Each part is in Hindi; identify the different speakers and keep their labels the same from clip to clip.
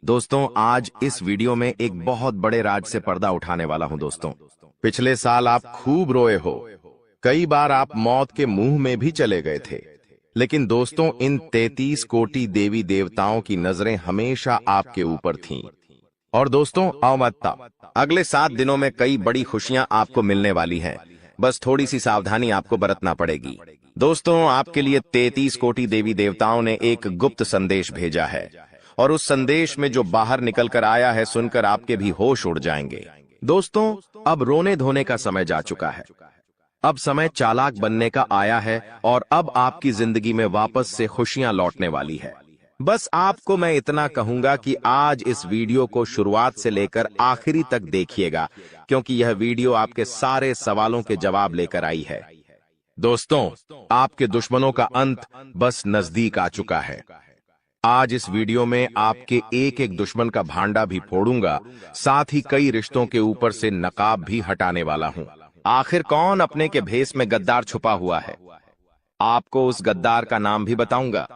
Speaker 1: दोस्तों, आज इस वीडियो में एक बहुत बड़े राज से पर्दा उठाने वाला हूं। दोस्तों, पिछले साल आप खूब रोए हो। कई बार आप मौत के मुंह में भी चले गए थे। लेकिन दोस्तों, इन 33 कोटि देवी देवताओं की नजरें हमेशा आपके ऊपर थीं। और दोस्तों, अवमत्ता, अगले 7 दिनों में कई बड़ी खुशियां आपको मिलने वाली हैं। बस थोड़ी सी सावधानी आपको बरतना पड़ेगी। दोस्तों, आपके लिए 33 कोटि देवी देवताओं ने एक गुप्त संदेश भेजा है, और उस संदेश में जो बाहर निकल कर आया है, सुनकर आपके भी होश उड़ जाएंगे। दोस्तों, अब रोने धोने का समय जा चुका है। अब समय चालाक बनने का आया है, और अब आपकी जिंदगी में वापस से खुशियां लौटने वाली है। बस आपको मैं इतना कहूंगा कि आज इस वीडियो को शुरुआत से लेकर आखिरी तक देखिएगा, क्योंकि यह वीडियो आपके सारे सवालों के जवाब लेकर आई है। दोस्तों, आपके दुश्मनों का अंत बस नजदीक आ चुका है। आज इस वीडियो में आपके एक एक दुश्मन का भांडा भी फोड़ूंगा, साथ ही कई रिश्तों के ऊपर से नकाब भी हटाने वाला हूं। आखिर कौन अपने के भेष में गद्दार छुपा हुआ है? आपको उस गद्दार का नाम भी बताऊंगा,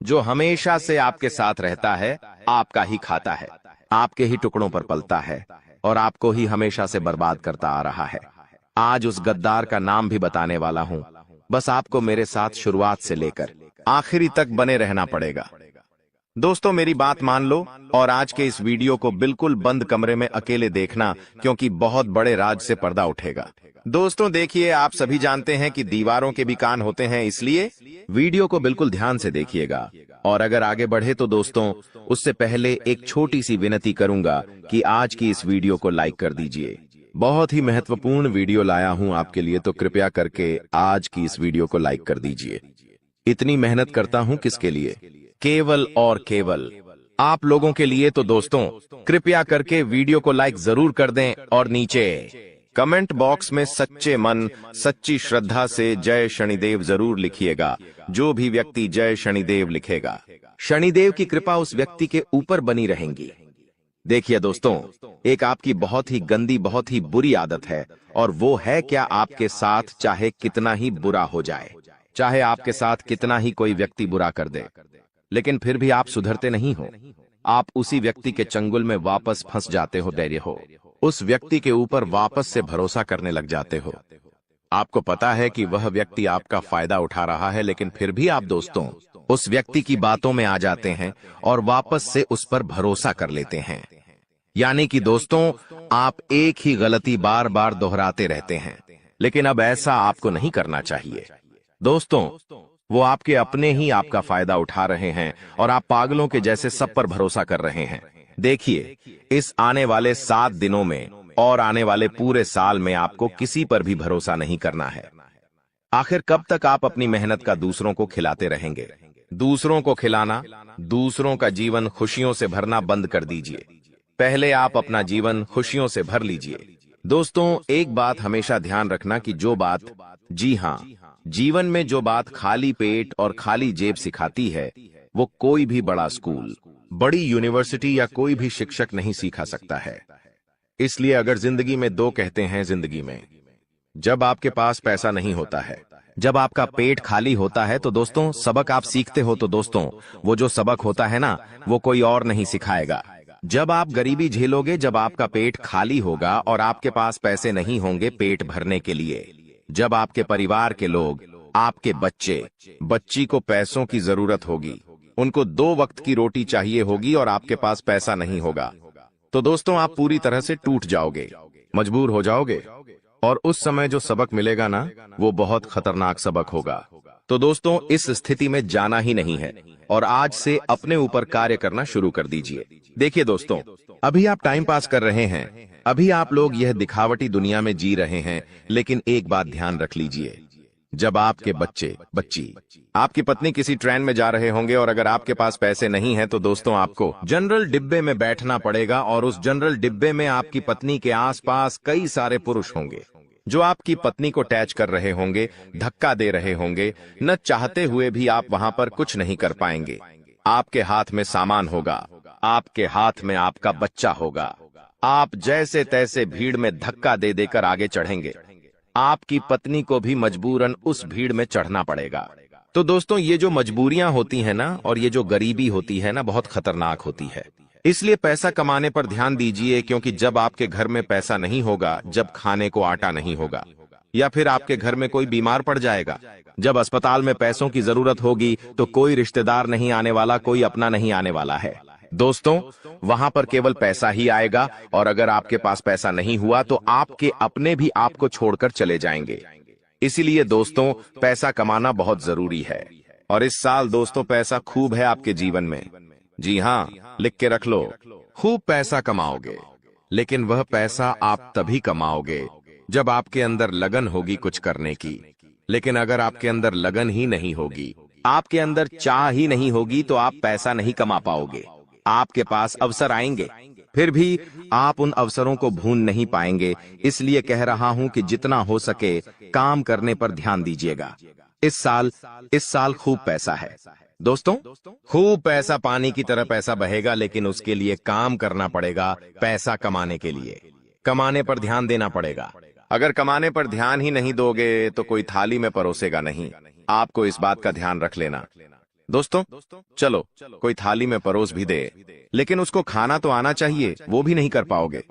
Speaker 1: जो हमेशा से आपके साथ रहता है, आपका ही खाता है, आपके ही टुकड़ों पर पलता है, और आपको ही हमेशा से बर्बाद करता आ रहा है। आज उस गद्दार का नाम भी बताने वाला हूं। बस आपको मेरे साथ शुरुआत से लेकर आखिरी तक बने रहना पड़ेगा। दोस्तों, मेरी बात मान लो, और आज के इस वीडियो को बिल्कुल बंद कमरे में अकेले देखना, क्योंकि बहुत बड़े राज से पर्दा उठेगा। दोस्तों देखिए, आप सभी जानते हैं कि दीवारों के भी कान होते हैं, इसलिए वीडियो को बिल्कुल ध्यान से देखिएगा। और अगर आगे बढ़े तो दोस्तों, उससे पहले एक छोटी सी विनती करूंगा कि आज की इस वीडियो को लाइक कर दीजिए। बहुत ही महत्वपूर्ण वीडियो लाया हूं आपके लिए, तो कृपया करके आज की इस वीडियो को लाइक कर दीजिए। इतनी मेहनत करता हूं किसके लिए? केवल और केवल आप लोगों के लिए। तो दोस्तों, कृपया करके वीडियो को लाइक जरूर कर दें, और नीचे कमेंट बॉक्स में सच्चे मन, सच्ची श्रद्धा से जय शनिदेव जरूर लिखिएगा। जो भी व्यक्ति जय शनिदेव लिखेगा, शनिदेव की कृपा उस व्यक्ति के ऊपर बनी रहेंगी। देखिए दोस्तों, एक आपकी बहुत ही गंदी, बहुत ही बुरी आदत है, और वो है क्या, आपके साथ चाहे कितना ही बुरा हो जाए, चाहे आपके साथ कितना ही कोई व्यक्ति बुरा कर दे, लेकिन फिर भी आप सुधरते नहीं हो। आप उसी व्यक्ति के चंगुल में वापस फंस जाते हो, धैर्य हो, उस व्यक्ति के ऊपर वापस से भरोसा करने लग जाते हो। आपको पता है कि वह व्यक्ति आपका फायदा उठा रहा है, लेकिन फिर भी आप दोस्तों उस व्यक्ति की बातों में आ जाते हैं और वापस से उस पर भरोसा कर लेते हैं। यानी कि दोस्तों, आप एक ही गलती बार बार दोहराते रहते हैं, लेकिन अब ऐसा आपको नहीं करना चाहिए। दोस्तों, वो आपके अपने ही आपका फायदा उठा रहे हैं, और आप पागलों के जैसे सब पर भरोसा कर रहे हैं। देखिए, इस आने वाले 7 दिनों में और आने वाले पूरे साल में आपको किसी पर भी भरोसा नहीं करना है। आखिर कब तक आप अपनी मेहनत का दूसरों को खिलाते रहेंगे? दूसरों को खिलाना, दूसरों का जीवन खुशियों से भरना बंद कर दीजिए। पहले आप अपना जीवन खुशियों से भर लीजिए। दोस्तों, एक बात हमेशा ध्यान रखना कि जो बात, जी हाँ, जीवन में जो बात खाली पेट और खाली जेब सिखाती है, वो कोई भी बड़ा स्कूल, बड़ी यूनिवर्सिटी या कोई भी शिक्षक नहीं सिखा सकता है। इसलिए अगर जिंदगी में दो कहते हैं, जिंदगी में जब आपके पास पैसा नहीं होता है, जब आपका पेट खाली होता है, तो दोस्तों सबक आप सीखते हो, तो दोस्तों वो जो सबक होता है ना, वो कोई और नहीं सिखाएगा। जब आप गरीबी झेलोगे, जब आपका पेट खाली होगा और आपके पास पैसे नहीं होंगे पेट भरने के लिए, जब आपके परिवार के लोग, आपके बच्चे, बच्ची को पैसों की जरूरत होगी, उनको 2 वक्त की रोटी चाहिए होगी, और आपके पास पैसा नहीं होगा, तो दोस्तों आप पूरी तरह से टूट जाओगे, मजबूर हो जाओगे। और उस समय जो सबक मिलेगा ना, वो बहुत खतरनाक सबक होगा। तो दोस्तों, इस स्थिति में जाना ही नहीं है, और आज से अपने ऊपर कार्य करना शुरू कर दीजिए। देखिए दोस्तों, अभी आप टाइम पास कर रहे हैं, अभी आप लोग यह दिखावटी दुनिया में जी रहे हैं, लेकिन एक बात ध्यान रख लीजिए, जब आपके बच्चे, बच्ची, आपकी पत्नी किसी ट्रेन में जा रहे होंगे, और अगर आपके पास पैसे नहीं हैं, तो दोस्तों आपको जनरल डिब्बे में बैठना पड़ेगा, और उस जनरल डिब्बे में आपकी पत्नी के आसपास कई सारे पुरुष होंगे, जो आपकी पत्नी को टैच कर रहे होंगे, धक्का दे रहे होंगे। न चाहते हुए भी आप वहां पर कुछ नहीं कर पाएंगे। आपके हाथ में सामान होगा, आपके हाथ में आपका बच्चा होगा, आप जैसे तैसे भीड़ में धक्का दे देकर आगे चढ़ेंगे। आपकी पत्नी को भी मजबूरन उस भीड़ में चढ़ना पड़ेगा। तो दोस्तों, ये जो मजबूरियां होती हैं ना, और ये जो गरीबी होती है ना, बहुत खतरनाक होती है। इसलिए पैसा कमाने पर ध्यान दीजिए, क्योंकि जब आपके घर में पैसा नहीं होगा, जब खाने को आटा नहीं होगा, या फिर आपके घर में कोई बीमार पड़ जाएगा, जब अस्पताल में पैसों की जरूरत होगी, तो कोई रिश्तेदार नहीं आने वाला, कोई अपना नहीं आने वाला है। दोस्तों, वहां पर केवल पैसा ही आएगा, और अगर आपके पास पैसा नहीं हुआ तो आपके अपने भी आपको छोड़कर चले जाएंगे। इसीलिए दोस्तों, पैसा कमाना बहुत जरूरी है। और इस साल दोस्तों पैसा खूब है आपके जीवन में। जी हाँ, लिख के रख लो, खूब पैसा कमाओगे। लेकिन वह पैसा आप तभी कमाओगे जब आपके अंदर लगन होगी कुछ करने की। लेकिन अगर आपके अंदर लगन ही नहीं होगी, आपके अंदर चाह ही नहीं होगी, तो आप पैसा नहीं कमा पाओगे। आपके पास अवसर आएंगे, फिर भी आप उन अवसरों को भून नहीं पाएंगे। इसलिए कह रहा हूं कि जितना हो सके काम करने पर ध्यान दीजिएगा। इस साल खूब पैसा है दोस्तों, खूब पैसा, पानी की तरह पैसा बहेगा, लेकिन उसके लिए काम करना पड़ेगा। पैसा कमाने के लिए कमाने पर ध्यान देना पड़ेगा। अगर कमाने पर ध्यान ही नहीं दोगे तो कोई थाली में परोसेगा नहीं। आपको इस बात का ध्यान रख लेना दोस्तों। चलो कोई थाली में परोस भी दे, लेकिन उसको खाना तो आना चाहिए, वो भी नहीं कर पाओगे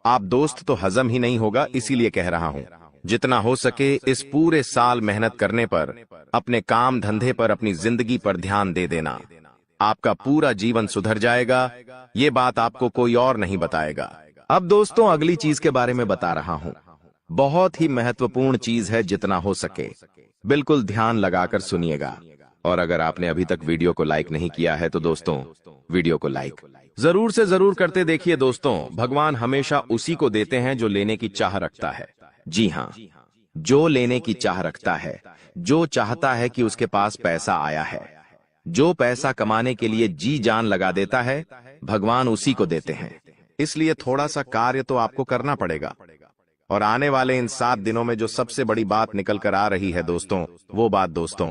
Speaker 1: आप दोस्त, तो हजम ही नहीं होगा। इसीलिए कह रहा हूं, जितना हो सके इस पूरे साल मेहनत करने पर, अपने काम धंधे पर, अपनी जिंदगी पर ध्यान दे देना। आपका पूरा जीवन सुधर जाएगा। ये बात आपको कोई और नहीं बताएगा। अब दोस्तों, अगली चीज के बारे में बता रहा हूं। बहुत ही महत्वपूर्ण चीज है, जितना हो सके बिल्कुल ध्यान लगाकर सुनिएगा। और अगर आपने अभी तक वीडियो को लाइक नहीं किया है तो दोस्तों, वीडियो को लाइक जरूर से जरूर करते देखिए। दोस्तों, भगवान हमेशा उसी को देते हैं जो लेने की चाह रखता है। जी हाँ, जो लेने की चाह रखता है, जो चाहता है कि उसके पास पैसा आया है, जो पैसा कमाने के लिए जी जान लगा देता है, भगवान उसी को देते हैं। इसलिए थोड़ा सा कार्य तो आपको करना पड़ेगा। और आने वाले इन 7 दिनों में जो सबसे बड़ी बात निकल कर आ रही है दोस्तों, वो बात दोस्तों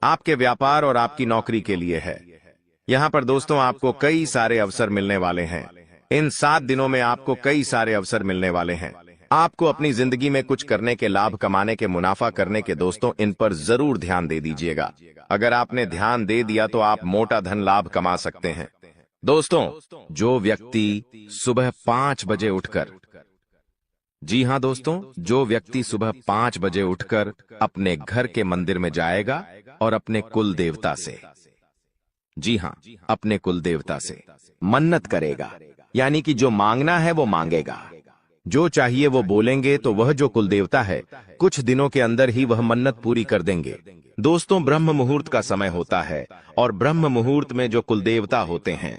Speaker 1: आपके व्यापार और आपकी नौकरी के लिए है। यहाँ पर दोस्तों आपको कई सारे अवसर मिलने वाले हैं। इन 7 दिनों में आपको कई सारे अवसर मिलने वाले हैं। आपको अपनी जिंदगी में कुछ करने के, लाभ कमाने के, मुनाफा करने के, दोस्तों इन पर जरूर ध्यान दे दीजिएगा। अगर आपने ध्यान दे दिया तो आप मोटा धन लाभ कमा सकते हैं। दोस्तों, जो व्यक्ति सुबह 5 बजे उठकर, जी हाँ दोस्तों, जो व्यक्ति सुबह 5 बजे उठकर अपने घर के मंदिर में जाएगा और अपने कुल देवता से, जी हाँ, अपने कुल देवता से मन्नत करेगा, यानी कि जो मांगना है वो मांगेगा, जो चाहिए वो बोलेंगे, तो वह जो कुल देवता है कुछ दिनों के अंदर ही वह मन्नत पूरी कर देंगे। दोस्तों, ब्रह्म मुहूर्त का समय होता है, और ब्रह्म मुहूर्त में जो कुल देवता होते हैं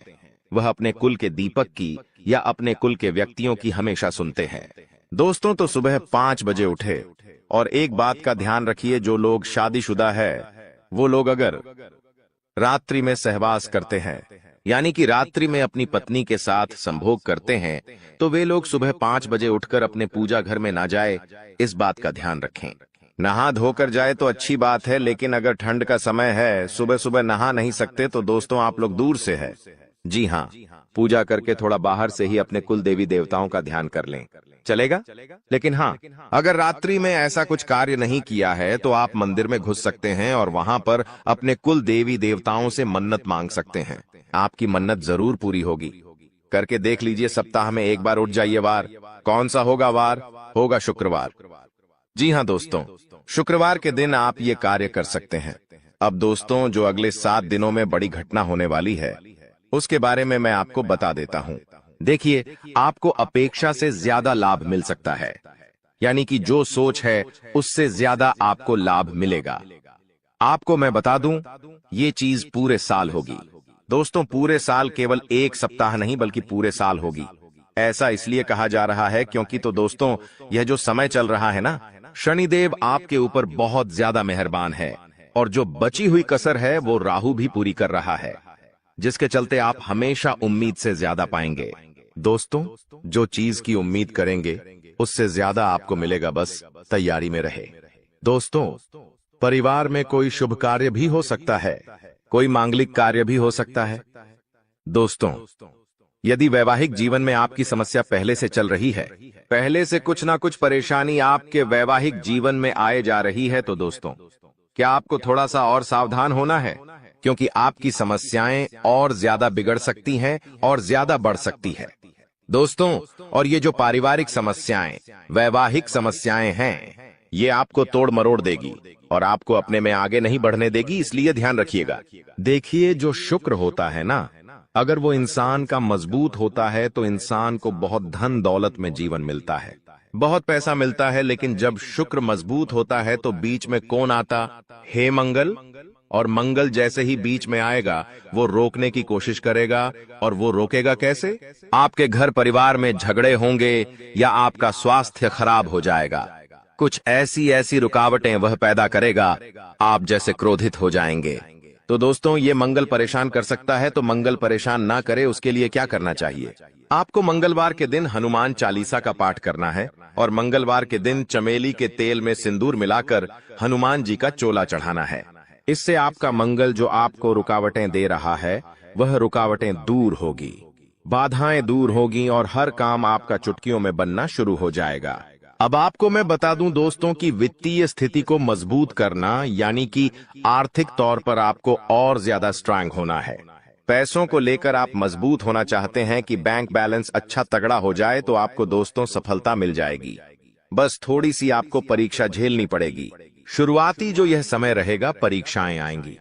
Speaker 1: वह अपने कुल के दीपक की या अपने कुल के व्यक्तियों की हमेशा सुनते हैं। दोस्तों, तो सुबह 5 बजे उठे, और एक बात का ध्यान रखिए, जो लोग शादीशुदा है वो लोग अगर रात्रि में सहवास करते हैं, यानी कि रात्रि में अपनी पत्नी के साथ संभोग करते हैं, तो वे लोग सुबह 5 बजे उठकर अपने पूजा घर में ना जाए। इस बात का ध्यान रखें। नहा धोकर जाए तो अच्छी बात है, लेकिन अगर ठंड का समय है, सुबह सुबह नहा नहीं सकते, तो दोस्तों आप लोग दूर से है, जी हाँ, पूजा करके थोड़ा बाहर से ही अपने कुल देवी देवताओं का ध्यान कर लें, चलेगा। लेकिन हाँ, अगर रात्रि में ऐसा कुछ कार्य नहीं किया है तो आप मंदिर में घुस सकते हैं और वहां पर अपने कुल देवी देवताओं से मन्नत मांग सकते हैं। आपकी मन्नत जरूर पूरी होगी। करके देख लीजिए, सप्ताह में एक बार उठ जाइए। वार कौन सा होगा? वार होगा शुक्रवार। जी हाँ दोस्तों, शुक्रवार के दिन आप ये कार्य कर सकते हैं। अब दोस्तों, जो अगले 7 दिनों में बड़ी घटना होने वाली है उसके बारे में मैं आपको बता देता हूं। देखिए, आपको अपेक्षा से ज्यादा लाभ मिल सकता है, यानी कि जो सोच है उससे ज्यादा आपको लाभ मिलेगा। आपको मैं बता दूं, ये चीज पूरे साल होगी दोस्तों, पूरे साल, केवल एक सप्ताह नहीं बल्कि पूरे साल होगी। ऐसा इसलिए कहा जा रहा है क्योंकि तो दोस्तों, यह जो समय चल रहा है ना, शनिदेव आपके ऊपर बहुत ज्यादा मेहरबान है, और जो बची हुई कसर है वो राहु भी पूरी कर रहा है, जिसके चलते आप हमेशा उम्मीद से ज्यादा पाएंगे। दोस्तों, जो चीज की उम्मीद करेंगे उससे ज्यादा आपको मिलेगा, बस तैयारी में रहे। दोस्तों, परिवार में कोई शुभ कार्य भी हो सकता है, कोई मांगलिक कार्य भी हो सकता है। दोस्तों, यदि वैवाहिक जीवन में आपकी समस्या पहले से चल रही है, पहले से कुछ ना कुछ परेशानी आपके वैवाहिक जीवन में आए जा रही है, तो दोस्तों क्या आपको थोड़ा सा और सावधान होना है? क्योंकि आपकी समस्याएं और ज्यादा बिगड़ सकती हैं और ज्यादा बढ़ सकती है दोस्तों। और ये जो पारिवारिक समस्याएं, वैवाहिक समस्याएं हैं, ये आपको तोड़ मरोड़ देगी और आपको अपने में आगे नहीं बढ़ने देगी, इसलिए ध्यान रखिएगा। देखिए, जो शुक्र होता है ना, अगर वो इंसान का मजबूत होता है तो इंसान को बहुत धन दौलत में जीवन मिलता है, बहुत पैसा मिलता है। लेकिन जब शुक्र मजबूत होता है तो बीच में कौन आता? हे मंगल। और मंगल जैसे ही बीच में आएगा, वो रोकने की कोशिश करेगा। और वो रोकेगा कैसे? आपके घर परिवार में झगड़े होंगे या आपका स्वास्थ्य खराब हो जाएगा। कुछ ऐसी ऐसी रुकावटें वह पैदा करेगा, आप जैसे क्रोधित हो जाएंगे। तो दोस्तों, ये मंगल परेशान कर सकता है, तो मंगल परेशान ना करे उसके लिए क्या करना चाहिए? आपको मंगलवार के दिन हनुमान चालीसा का पाठ करना है और मंगलवार के दिन चमेली के तेल में सिंदूर मिलाकर हनुमान जी का चोला चढ़ाना है। इससे आपका मंगल जो आपको रुकावटें दे रहा है, वह रुकावटें दूर होगी, बाधाएं दूर होगी और हर काम आपका चुटकियों में बनना शुरू हो जाएगा। अब आपको मैं बता दूं दोस्तों कि वित्तीय स्थिति को मजबूत करना यानी कि आर्थिक तौर पर आपको और ज्यादा स्ट्रांग होना है। पैसों को लेकर आप मजबूत होना चाहते हैं कि बैंक बैलेंस अच्छा तगड़ा हो जाए, तो आपको दोस्तों सफलता मिल जाएगी। बस थोड़ी सी आपको परीक्षा झेलनी पड़ेगी। शुरुआती जो यह समय रहेगा, परीक्षाएं आएंगी,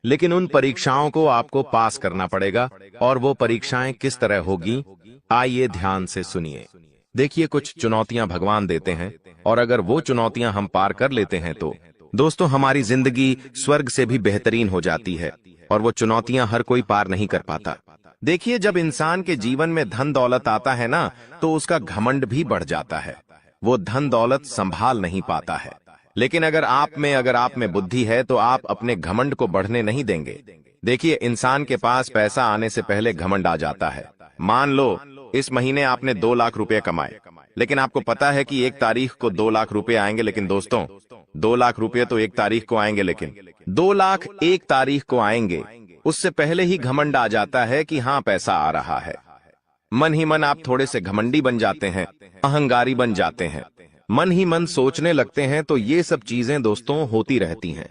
Speaker 1: लेकिन उन परीक्षाओं को आपको पास करना पड़ेगा। और वो परीक्षाएं किस तरह होगी, आइए ध्यान से सुनिए। देखिए, कुछ चुनौतियां भगवान देते हैं और अगर वो चुनौतियां हम पार कर लेते हैं तो दोस्तों हमारी जिंदगी स्वर्ग से भी बेहतरीन हो जाती है। और वो चुनौतियां हर कोई पार नहीं कर पाता। देखिए, जब इंसान के जीवन में धन दौलत आता है ना, तो उसका घमंड भी बढ़ जाता है। वो धन दौलत संभाल नहीं पाता है। लेकिन अगर आप में बुद्धि है तो आप अपने घमंड को बढ़ने नहीं देंगे। देखिए, इंसान के पास पैसा आने से पहले घमंड आ जाता है। मान लो इस महीने आपने 2 लाख रुपए कमाए, लेकिन आपको पता है कि 1 तारीख को 2 लाख रुपए आएंगे। लेकिन दोस्तों, 2 लाख रुपए तो 1 तारीख को आएंगे, लेकिन 2 लाख 1 तारीख को आएंगे, उससे पहले ही घमंड आ जाता है कि हाँ, पैसा आ रहा है। मन ही मन आप थोड़े से घमंडी बन जाते हैं, अहंकारी बन जाते हैं, मन ही मन सोचने लगते हैं। तो ये सब चीजें दोस्तों होती रहती हैं।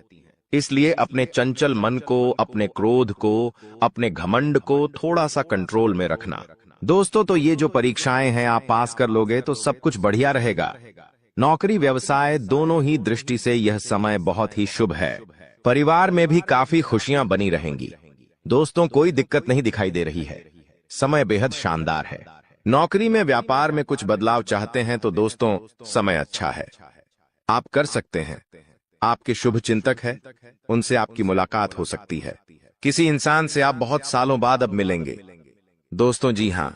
Speaker 1: इसलिए अपने चंचल मन को, अपने क्रोध को, अपने घमंड को थोड़ा सा कंट्रोल में रखना दोस्तों। तो ये जो परीक्षाएं हैं, आप पास कर लोगे तो सब कुछ बढ़िया रहेगा। नौकरी व्यवसाय दोनों ही दृष्टि से यह समय बहुत ही शुभ है। परिवार में भी काफी खुशियां बनी रहेंगी दोस्तों, कोई दिक्कत नहीं दिखाई दे रही है। समय बेहद शानदार है। नौकरी में, व्यापार में कुछ बदलाव चाहते हैं तो दोस्तों समय अच्छा है, आप कर सकते हैं। आपके शुभ चिंतक है, उनसे आपकी मुलाकात हो सकती है। किसी इंसान से आप बहुत सालों बाद अब मिलेंगे दोस्तों। जी हाँ,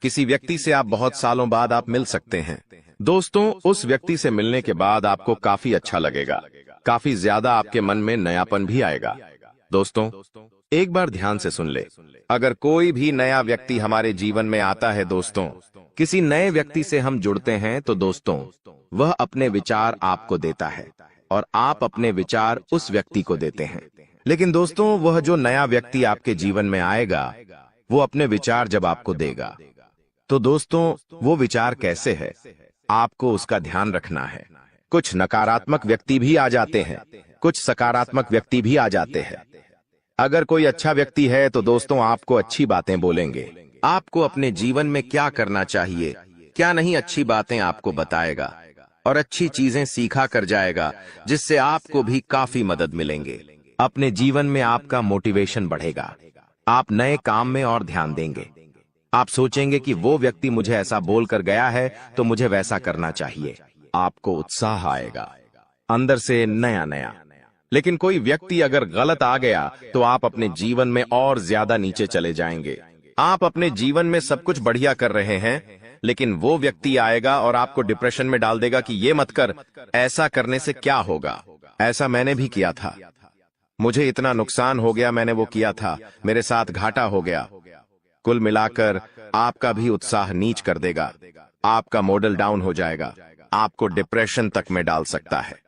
Speaker 1: किसी व्यक्ति से आप बहुत सालों बाद आप मिल सकते हैं दोस्तों। उस व्यक्ति से मिलने के बाद आपको काफी अच्छा लगेगा, काफी ज्यादा आपके मन में नयापन भी आएगा। दोस्तों, एक बार ध्यान से सुन ले, अगर कोई भी नया व्यक्ति हमारे जीवन में आता है दोस्तों, किसी नए व्यक्ति से हम जुड़ते हैं तो दोस्तों वह अपने विचार आपको देता है और आप अपने विचार उस व्यक्ति को देते हैं। लेकिन दोस्तों, वह जो नया व्यक्ति आपके जीवन में आएगा, वो अपने विचार जब आपको देगा, तो दोस्तों वो विचार कैसे है, आपको उसका ध्यान रखना है। कुछ नकारात्मक व्यक्ति भी आ जाते हैं, कुछ सकारात्मक व्यक्ति भी आ जाते हैं। अगर कोई अच्छा व्यक्ति है तो दोस्तों आपको अच्छी बातें बोलेंगे, आपको अपने जीवन में क्या करना चाहिए, क्या नहीं, अच्छी बातें आपको बताएगा और अच्छी चीजें सीखा कर जाएगा, जिससे आपको भी काफी मदद मिलेंगे। अपने जीवन में आपका मोटिवेशन बढ़ेगा, आप नए काम में और ध्यान देंगे। आप सोचेंगे कि वो व्यक्ति मुझे ऐसा बोलकर गया है तो मुझे वैसा करना चाहिए। आपको उत्साह आएगा अंदर से नया नया। लेकिन कोई व्यक्ति अगर गलत आ गया तो आप अपने जीवन में और ज्यादा नीचे चले जाएंगे। आप अपने जीवन में सब कुछ बढ़िया कर रहे हैं, लेकिन वो व्यक्ति आएगा और आपको डिप्रेशन में डाल देगा कि ये मत कर, ऐसा करने से क्या होगा, ऐसा मैंने भी किया था, मुझे इतना नुकसान हो गया, मैंने वो किया था, मेरे साथ घाटा हो गया। कुल मिलाकर आपका भी उत्साह नीच कर देगा, आपका मॉडल डाउन हो जाएगा, आपको डिप्रेशन तक में डाल सकता है।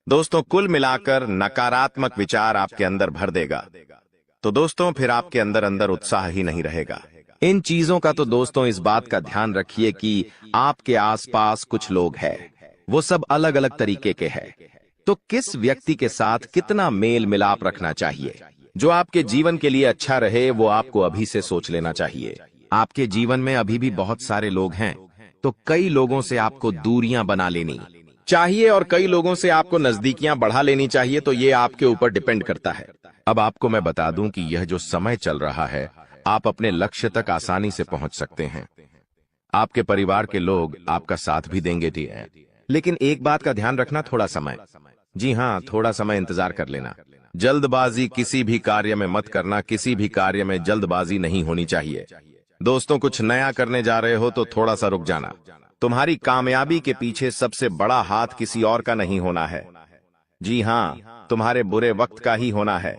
Speaker 1: दोस्तों, कुल मिलाकर नकारात्मक विचार आपके अंदर भर देगा, तो दोस्तों फिर आपके अंदर अंदर उत्साह ही नहीं रहेगा। इन चीजों का तो दोस्तों इस बात का ध्यान रखिए कि आपके आसपास कुछ लोग हैं, वो सब अलग अलग तरीके के हैं, तो किस व्यक्ति के साथ कितना मेल मिलाप रखना चाहिए, जो आपके जीवन के लिए अच्छा रहे वो आपको अभी से सोच लेना चाहिए। आपके जीवन में अभी भी बहुत सारे लोग हैं, तो कई लोगों से आपको दूरियां बना लेनी चाहिए और कई लोगों से आपको नजदीकियां बढ़ा लेनी चाहिए। तो ये आपके ऊपर डिपेंड करता है। अब आपको मैं बता दूं कि यह जो समय चल रहा है, आप अपने लक्ष्य तक आसानी से पहुंच सकते हैं। आपके परिवार के लोग आपका साथ भी देंगे जी, लेकिन एक बात का ध्यान रखना, थोड़ा समय, जी हाँ, थोड़ा समय इंतजार कर लेना। जल्दबाजी किसी भी कार्य में मत करना, किसी भी कार्य में जल्दबाजी नहीं होनी चाहिए। दोस्तों, कुछ नया करने जा रहे हो तो थोड़ा सा रुक जाना। तुम्हारी कामयाबी के पीछे सबसे बड़ा हाथ किसी और का नहीं होना है, जी हाँ, तुम्हारे बुरे वक्त का ही होना है।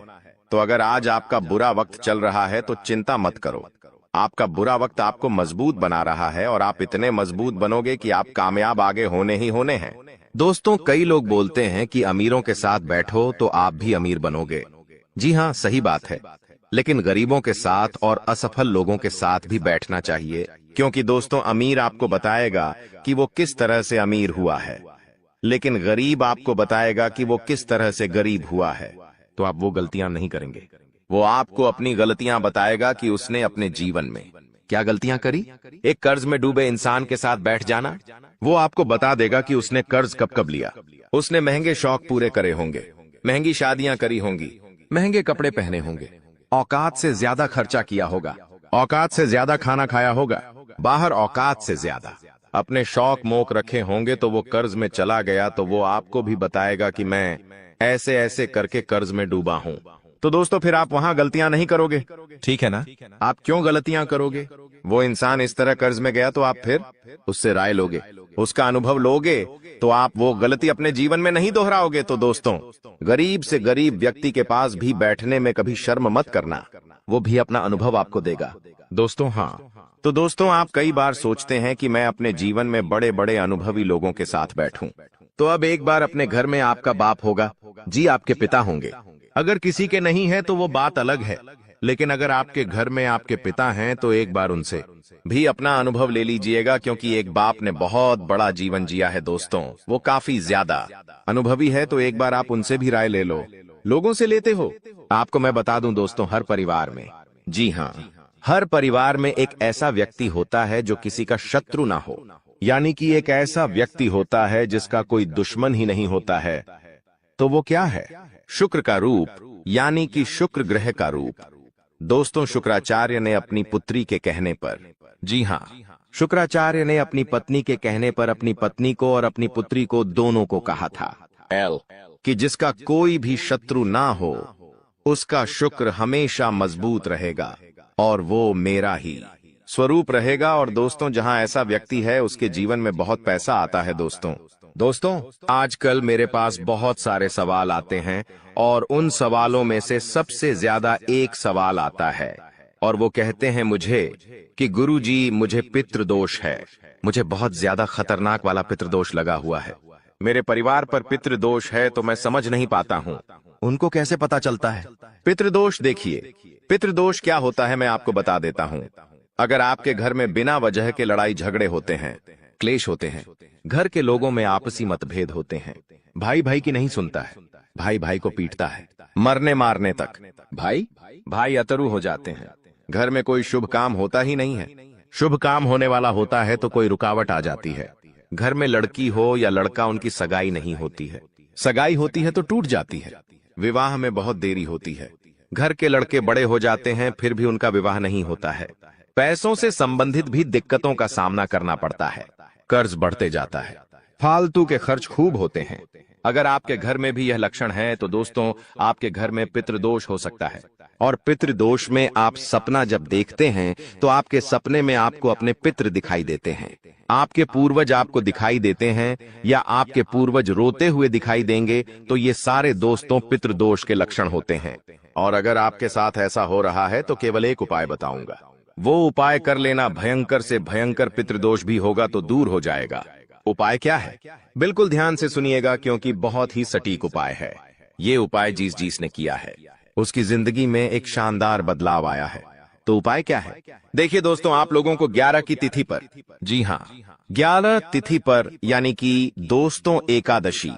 Speaker 1: तो अगर आज आपका बुरा वक्त चल रहा है तो चिंता मत करो। आपका बुरा वक्त आपको मजबूत बना रहा है और आप इतने मजबूत बनोगे कि आप कामयाब आगे होने ही होने हैं। दोस्तों, कई लोग बोलते हैं कि अमीरों के साथ बैठो तो आप भी अमीर बनोगे। जी हाँ, सही बात है, लेकिन गरीबों के साथ और असफल लोगों के साथ भी बैठना चाहिए, क्योंकि दोस्तों, अमीर आपको बताएगा कि वो किस तरह से अमीर हुआ है, लेकिन गरीब आपको बताएगा कि वो किस तरह से गरीब हुआ है। तो आप वो गलतियां नहीं करेंगे। वो आपको अपनी गलतियां बताएगा कि उसने अपने जीवन में क्या गलतियां करी। एक कर्ज में डूबे इंसान के साथ बैठ जाना, वो आपको बता देगा कि उसने कर्ज कब कब लिया। उसने महंगे शौक पूरे करे होंगे, महंगी शादियां करी होंगी, महंगे कपड़े पहने होंगे, औकात से ज्यादा खर्चा किया होगा, औकात से ज्यादा खाना खाया होगा, बाहर औकात से ज्यादा अपने शौक मोक रखे होंगे। तो वो कर्ज में चला गया तो वो आपको भी बताएगा कि मैं ऐसे ऐसे करके कर्ज में डूबा हूं। तो दोस्तों, फिर आप वहां गलतियां नहीं करोगे, ठीक है ना? आप क्यों गलतियां करोगे? वो इंसान इस तरह कर्ज में गया तो आप फिर उससे राय लोगे, उसका अनुभव लोगे, तो आप वो गलती अपने जीवन में नहीं दोहराओगे। तो दोस्तों, गरीब से गरीब व्यक्ति के पास भी बैठने में कभी शर्म मत करना, वो भी अपना अनुभव आपको देगा। दोस्तों, हाँ, तो दोस्तों, आप कई बार सोचते हैं कि मैं अपने जीवन में बड़े बड़े अनुभवी लोगों के साथ बैठूं। तो अब एक बार अपने घर में आपका बाप होगा, जी, आपके पिता होंगे। अगर किसी के नहीं है तो वो बात अलग है, लेकिन अगर आपके घर में आपके पिता हैं तो एक बार उनसे भी अपना अनुभव ले लीजिएगा, क्योंकि एक बाप ने बहुत बड़ा जीवन जिया है दोस्तों, वो काफी ज्यादा अनुभवी है। तो एक बार आप उनसे भी राय ले लो। लोगों से लेते हो? आपको मैं बता दूं दोस्तों, हर परिवार में, जी हाँ, हर परिवार में एक ऐसा व्यक्ति होता है जो किसी का शत्रु ना हो, यानी कि एक ऐसा व्यक्ति होता है जिसका कोई दुश्मन ही नहीं होता है। तो वो क्या है? शुक्र का रूप, यानी कि शुक्र ग्रह का रूप। दोस्तों, शुक्राचार्य ने अपनी पुत्री के कहने पर, जी हाँ, शुक्राचार्य ने अपनी पत्नी के कहने पर अपनी पत्नी को और अपनी पुत्री को दोनों को कहा था कि जिसका कोई भी शत्रु ना हो उसका शुक्र हमेशा मजबूत रहेगा और वो मेरा ही स्वरूप रहेगा। और दोस्तों, जहां ऐसा व्यक्ति है उसके जीवन में बहुत पैसा आता है। दोस्तों, आजकल मेरे पास बहुत सारे सवाल आते हैं और उन सवालों में से सबसे ज्यादा एक सवाल आता है और वो कहते हैं मुझे कि गुरुजी, मुझे पितृदोष है, मुझे बहुत ज्यादा खतरनाक वाला पितृदोष लगा हुआ है, मेरे परिवार पर पितृदोष है, तो मैं समझ नहीं पाता हूँ। उनको कैसे पता चलता है पितृदोष? देखिए, पितृदोष क्या होता है मैं आपको बता देता हूँ। अगर आपके घर में बिना वजह के लड़ाई झगड़े होते हैं, क्लेश होते हैं, घर के लोगों में आपसी मतभेद होते हैं, भाई भाई की नहीं सुनता है, भाई भाई को पीटता है, मरने मारने तक भाई भाई अतरु हो जाते हैं, घर में कोई शुभ काम होता ही नहीं है, शुभ काम होने वाला होता है तो कोई रुकावट आ जाती है, घर में लड़की हो या लड़का, उनकी सगाई नहीं होती है, सगाई होती है तो टूट जाती है, विवाह में बहुत देरी होती है, घर के लड़के बड़े हो जाते हैं फिर भी उनका विवाह नहीं होता है, पैसों से संबंधित भी दिक्कतों का सामना करना पड़ता है, कर्ज बढ़ते जाता है, फालतू के खर्च खूब होते हैं। अगर आपके घर में भी यह लक्षण है तो दोस्तों, आपके घर में पितृदोष हो सकता है। और पितृदोष में आप सपना जब देखते हैं तो आपके सपने में आपको अपने पितृ दिखाई देते हैं, आपके पूर्वज आपको दिखाई देते हैं या आपके पूर्वज रोते हुए दिखाई देंगे, तो ये सारे दोस्तों पितृदोष के लक्षण होते हैं। और अगर आपके साथ ऐसा हो रहा है तो केवल एक उपाय बताऊंगा, वो उपाय कर लेना, भयंकर से भयंकर पितृदोष भी होगा तो दूर हो जाएगा। उपाय क्या है? बिल्कुल ध्यान से सुनिएगा, क्योंकि बहुत ही सटीक उपाय है। ये उपाय जिस ने किया है उसकी जिंदगी में एक शानदार बदलाव आया है। तो उपाय क्या है? देखिए दोस्तों, आप लोगों को 11 की तिथि पर, जी हाँ, 11 तिथि पर, यानी कि दोस्तों एकादशी,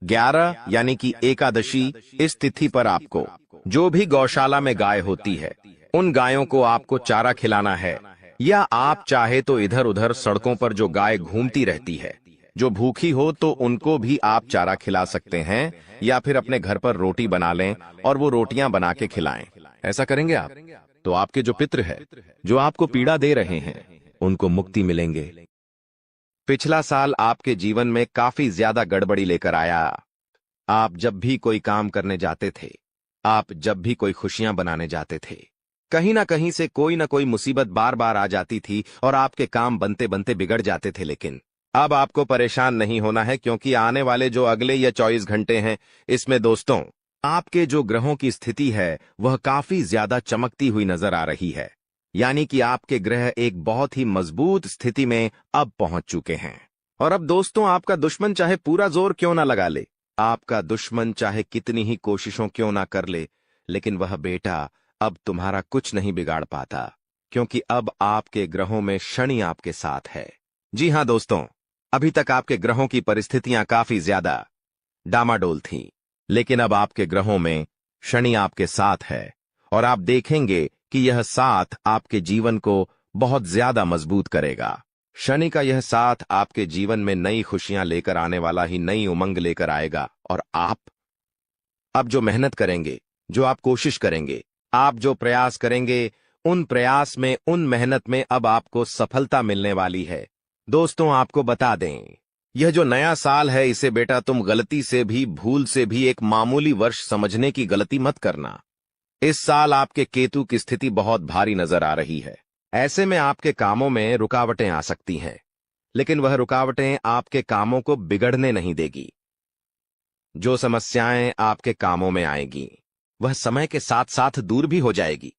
Speaker 1: 11 यानी कि एकादशी, इस तिथि पर आपको जो भी गौशाला में गाय होती है, उन गायों को आपको चारा खिलाना है। या आप चाहे तो इधर उधर सड़कों पर जो गाय घूमती रहती है, जो भूखी हो, तो उनको भी आप चारा खिला सकते हैं। या फिर अपने घर पर रोटी बना लें और वो रोटियां बना के खिलाएं। ऐसा करेंगे आप तो आपके जो पितृ है, जो आपको पीड़ा दे रहे हैं, उनको मुक्ति मिलेंगे। पिछला साल आपके जीवन में काफी ज्यादा गड़बड़ी लेकर आया। आप जब भी कोई काम करने जाते थे, आप जब भी कोई खुशियां बनाने जाते थे, कहीं ना कहीं से कोई ना कोई मुसीबत बार बार आ जाती थी और आपके काम बनते बनते बिगड़ जाते थे। लेकिन अब आपको परेशान नहीं होना है, क्योंकि आने वाले जो अगले या 24 घंटे हैं, इसमें दोस्तों आपके जो ग्रहों की स्थिति है वह काफी ज्यादा चमकती हुई नजर आ रही है। यानी कि आपके ग्रह एक बहुत ही मजबूत स्थिति में अब पहुंच चुके हैं। और अब दोस्तों आपका दुश्मन चाहे पूरा जोर क्यों ना लगा ले, आपका दुश्मन चाहे कितनी ही कोशिशों क्यों ना कर ले, लेकिन वह बेटा अब तुम्हारा कुछ नहीं बिगाड़ पाता, क्योंकि अब आपके ग्रहों में शनि आपके साथ है। जी हां दोस्तों, अभी तक आपके ग्रहों की परिस्थितियां काफी ज्यादा डामाडोल थीं, लेकिन अब आपके ग्रहों में शनि आपके साथ है। और आप देखेंगे कि यह साथ आपके जीवन को बहुत ज्यादा मजबूत करेगा। शनि का यह साथ आपके जीवन में नई खुशियां लेकर आने वाला ही नई उमंग लेकर आएगा। और आप अब जो मेहनत करेंगे, जो आप कोशिश करेंगे, आप जो प्रयास करेंगे, उन प्रयास में, उन मेहनत में अब आपको सफलता मिलने वाली है। दोस्तों आपको बता दें, यह जो नया साल है, इसे बेटा तुम गलती से भी, भूल से भी एक मामूली वर्ष समझने की गलती मत करना। इस साल आपके केतु की स्थिति बहुत भारी नजर आ रही है। ऐसे में आपके कामों में रुकावटें आ सकती हैं, लेकिन वह रुकावटें आपके कामों को बिगड़ने नहीं देगी। जो समस्याएं आपके कामों में आएगी, वह समय के साथ साथ दूर भी हो जाएगी।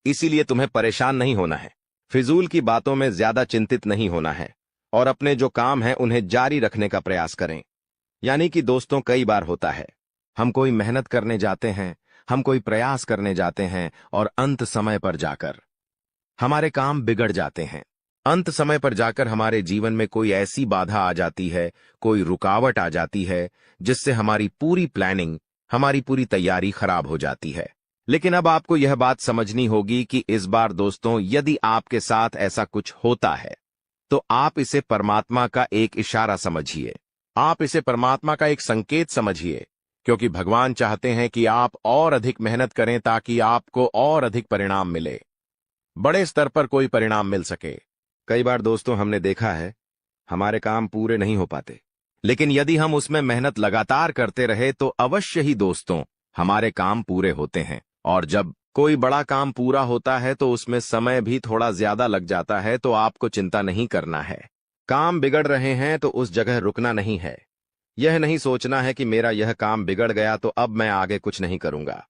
Speaker 1: इसीलिए तुम्हें परेशान नहीं होना है, फिजूल की बातों में ज्यादा चिंतित नहीं होना है, और अपने जो काम हैं उन्हें जारी रखने का प्रयास करें। यानी कि दोस्तों कई बार होता है, हम कोई मेहनत करने जाते हैं, हम कोई प्रयास करने जाते हैं, और अंत समय पर जाकर हमारे काम बिगड़ जाते हैं। अंत समय पर जाकर हमारे जीवन में कोई ऐसी बाधा आ जाती है, कोई रुकावट आ जाती है, जिससे हमारी पूरी प्लानिंग, हमारी पूरी तैयारी खराब हो जाती है। लेकिन अब आपको यह बात समझनी होगी कि इस बार दोस्तों यदि आपके साथ ऐसा कुछ होता है, तो आप इसे परमात्मा का एक इशारा समझिए, आप इसे परमात्मा का एक संकेत समझिए, क्योंकि भगवान चाहते हैं कि आप और अधिक मेहनत करें ताकि आपको और अधिक परिणाम मिले, बड़े स्तर पर कोई परिणाम मिल सके। कई बार दोस्तों हमने देखा है, हमारे काम पूरे नहीं हो पाते, लेकिन यदि हम उसमें मेहनत लगातार करते रहे तो अवश्य ही दोस्तों हमारे काम पूरे होते हैं। और जब कोई बड़ा काम पूरा होता है तो उसमें समय भी थोड़ा ज्यादा लग जाता है, तो आपको चिंता नहीं करना है। काम बिगड़ रहे हैं तो उस जगह रुकना नहीं है। यह नहीं सोचना है कि मेरा यह काम बिगड़ गया तो अब मैं आगे कुछ नहीं करूंगा।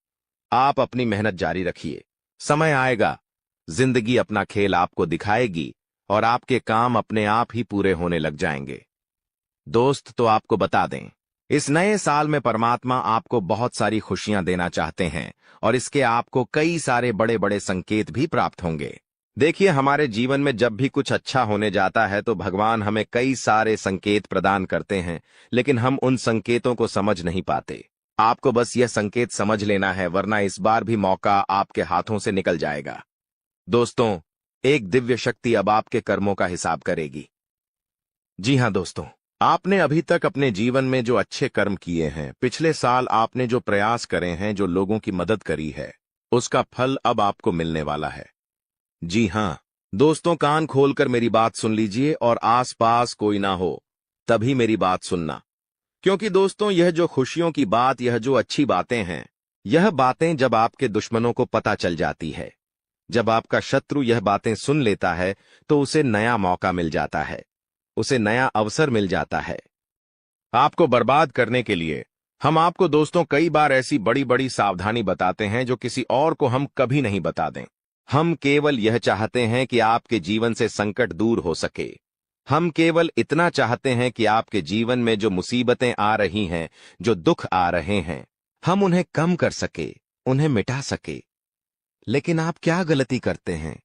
Speaker 1: आप अपनी मेहनत जारी रखिए, समय आएगा, जिंदगी अपना खेल आपको दिखाएगी और आपके काम अपने आप ही पूरे होने लग जाएंगे। दोस्त तो आपको बता दें, इस नए साल में परमात्मा आपको बहुत सारी खुशियां देना चाहते हैं, और इसके आपको कई सारे बड़े बड़े संकेत भी प्राप्त होंगे। देखिए, हमारे जीवन में जब भी कुछ अच्छा होने जाता है तो भगवान हमें कई सारे संकेत प्रदान करते हैं, लेकिन हम उन संकेतों को समझ नहीं पाते। आपको बस यह संकेत समझ लेना है, वरना इस बार भी मौका आपके हाथों से निकल जाएगा। दोस्तों, एक दिव्य शक्ति अब आपके कर्मों का हिसाब करेगी। जी हां दोस्तों, आपने अभी तक अपने जीवन में जो अच्छे कर्म किए हैं, पिछले साल आपने जो प्रयास करे हैं, जो लोगों की मदद करी है, उसका फल अब आपको मिलने वाला है। जी हां दोस्तों, कान खोलकर मेरी बात सुन लीजिए, और आसपास कोई ना हो तभी मेरी बात सुनना, क्योंकि दोस्तों यह जो खुशियों की बात, यह जो अच्छी बातें हैं, यह बातें जब आपके दुश्मनों को पता चल जाती है, जब आपका शत्रु यह बातें सुन लेता है, तो उसे नया मौका मिल जाता है, उसे नया अवसर मिल जाता है आपको बर्बाद करने के लिए। हम आपको दोस्तों कई बार ऐसी बड़ी बड़ी सावधानी बताते हैं जो किसी और को हम कभी नहीं बता दें। हम केवल यह चाहते हैं कि आपके जीवन से संकट दूर हो सके। हम केवल इतना चाहते हैं कि आपके जीवन में जो मुसीबतें आ रही हैं, जो दुख आ रहे हैं, हम उन्हें कम कर सके, उन्हें मिटा सके। लेकिन आप क्या गलती करते हैं?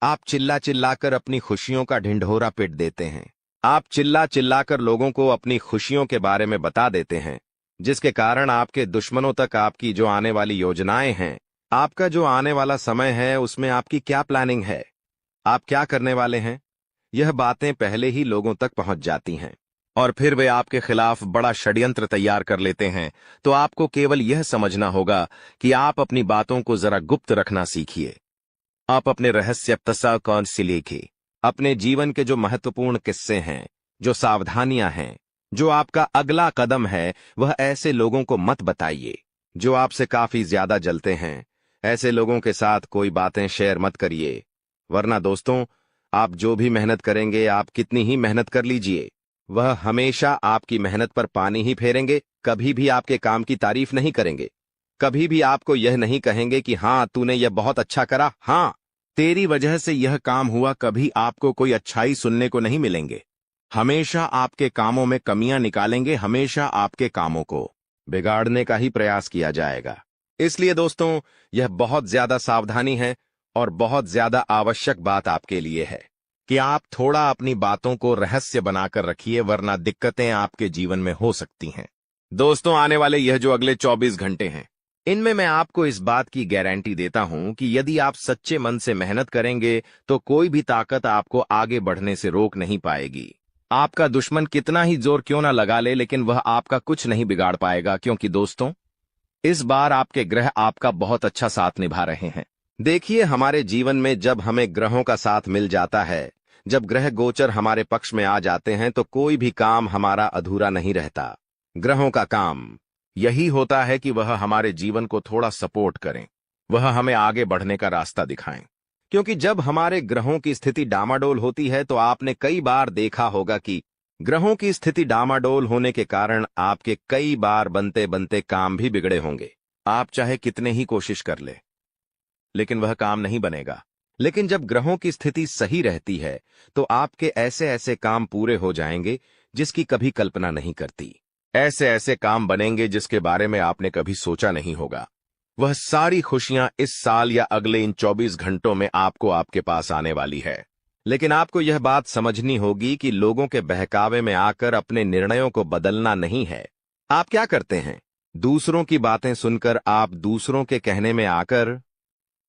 Speaker 1: आप चिल्ला चिल्लाकर अपनी खुशियों का ढिंढोरा पीट देते हैं। आप चिल्ला चिल्लाकर लोगों को अपनी खुशियों के बारे में बता देते हैं, जिसके कारण आपके दुश्मनों तक आपकी जो आने वाली योजनाएं हैं, आपका जो आने वाला समय है, उसमें आपकी क्या प्लानिंग है, आप क्या करने वाले हैं, यह बातें पहले ही लोगों तक पहुंच जाती हैं और फिर वे आपके खिलाफ बड़ा षड्यंत्र तैयार कर लेते हैं। तो आपको केवल यह समझना होगा कि आप अपनी बातों को जरा गुप्त रखना सीखिए। आप अपने रहस्य तसा कौन सी लिखिए। अपने जीवन के जो महत्वपूर्ण किस्से हैं, जो सावधानियां हैं, जो आपका अगला कदम है, वह ऐसे लोगों को मत बताइए जो आपसे काफी ज्यादा जलते हैं। ऐसे लोगों के साथ कोई बातें शेयर मत करिए, वरना दोस्तों, आप जो भी मेहनत करेंगे, आप कितनी ही मेहनत कर लीजिए, वह हमेशा आपकी मेहनत पर पानी ही फेरेंगे। कभी भी आपके काम की तारीफ नहीं करेंगे, कभी भी आपको यह नहीं कहेंगे कि हाँ तूने यह बहुत अच्छा करा, हाँ तेरी वजह से यह काम हुआ। कभी आपको कोई अच्छाई सुनने को नहीं मिलेंगे। हमेशा आपके कामों में कमियां निकालेंगे, हमेशा आपके कामों को बिगाड़ने का ही प्रयास किया जाएगा। इसलिए दोस्तों, यह बहुत ज्यादा सावधानी है और बहुत ज्यादा आवश्यक बात आपके लिए है कि आप थोड़ा अपनी बातों को रहस्य बनाकर रखिए, वरना दिक्कतें आपके जीवन में हो सकती हैं। दोस्तों, आने वाले यह जो अगले 24 घंटे हैं, इनमें मैं आपको इस बात की गारंटी देता हूं कि यदि आप सच्चे मन से मेहनत करेंगे तो कोई भी ताकत आपको आगे बढ़ने से रोक नहीं पाएगी। आपका दुश्मन कितना ही जोर क्यों ना लगा ले, लेकिन वह आपका कुछ नहीं बिगाड़ पाएगा, क्योंकि दोस्तों, इस बार आपके ग्रह आपका बहुत अच्छा साथ निभा रहे हैं। देखिए, हमारे जीवन में जब हमें ग्रहों का साथ मिल जाता है, जब ग्रह गोचर हमारे पक्ष में आ जाते हैं, तो कोई भी काम हमारा अधूरा नहीं रहता। ग्रहों का काम यही होता है कि वह हमारे जीवन को थोड़ा सपोर्ट करें, वह हमें आगे बढ़ने का रास्ता दिखाएं। क्योंकि जब हमारे ग्रहों की स्थिति डामाडोल होती है, तो आपने कई बार देखा होगा कि ग्रहों की स्थिति डामाडोल होने के कारण आपके कई बार बनते बनते काम भी बिगड़े होंगे। आप चाहे कितने ही कोशिश कर ले, लेकिन वह काम नहीं बनेगा। लेकिन जब ग्रहों की स्थिति सही रहती है, तो आपके ऐसे ऐसे काम पूरे हो जाएंगे जिसकी कभी कल्पना नहीं करती। ऐसे ऐसे काम बनेंगे जिसके बारे में आपने कभी सोचा नहीं होगा। वह सारी खुशियां इस साल या अगले इन 24 घंटों में आपको आपके पास आने वाली है। लेकिन आपको यह बात समझनी होगी कि लोगों के बहकावे में आकर अपने निर्णयों को बदलना नहीं है। आप क्या करते हैं? दूसरों की बातें सुनकर आप दूसरों के कहने में आकर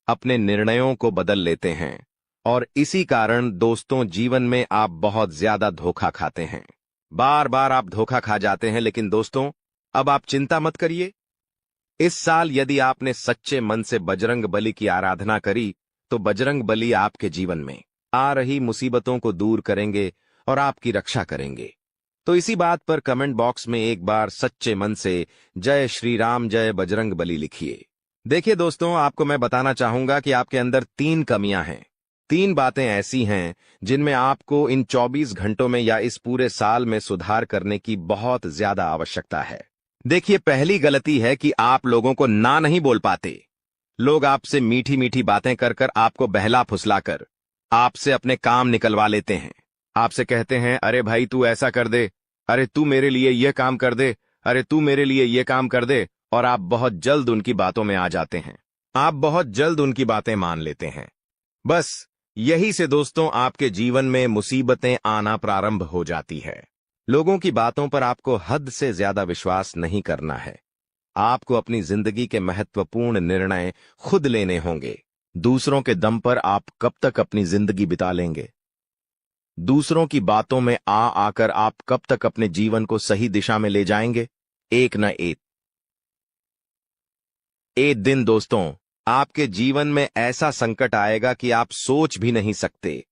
Speaker 1: अपने निर्णयों को बदल लेते हैं, और इसी कारण दोस्तों, जीवन में आप बहुत ज्यादा धोखा खाते हैं। बार बार आप धोखा खा जाते हैं। लेकिन दोस्तों, अब आप चिंता मत करिए। इस साल यदि आपने सच्चे मन से बजरंग बली की आराधना करी, तो बजरंग बली आपके जीवन में आ रही मुसीबतों को दूर करेंगे और आपकी रक्षा करेंगे। तो इसी बात पर कमेंट बॉक्स में एक बार सच्चे मन से जय श्री राम, जय बजरंग बली लिखिए। देखिए दोस्तों, आपको मैं बताना चाहूंगा कि आपके अंदर 3 कमियां हैं। 3 बातें ऐसी हैं जिनमें आपको इन 24 घंटों में या इस पूरे साल में सुधार करने की बहुत ज्यादा आवश्यकता है। देखिए, पहली गलती है कि आप लोगों को ना नहीं बोल पाते। लोग आपसे मीठी मीठी बातें कर कर आपको बहला फुसलाकर आपसे अपने काम निकलवा लेते हैं। आपसे कहते हैं, अरे भाई तू ऐसा कर दे, अरे तू मेरे लिए यह काम कर दे, अरे तू मेरे लिए यह काम कर दे, और आप बहुत जल्द उनकी बातों में आ जाते हैं। आप बहुत जल्द उनकी बातें मान लेते हैं। बस यही से दोस्तों, आपके जीवन में मुसीबतें आना प्रारंभ हो जाती है। लोगों की बातों पर आपको हद से ज्यादा विश्वास नहीं करना है। आपको अपनी जिंदगी के महत्वपूर्ण निर्णय खुद लेने होंगे। दूसरों के दम पर आप कब तक अपनी जिंदगी बिता लेंगे? दूसरों की बातों में आकर आप कब तक अपने जीवन को सही दिशा में ले जाएंगे? एक न एक दिन दोस्तों, आपके जीवन में ऐसा संकट आएगा कि आप सोच भी नहीं सकते।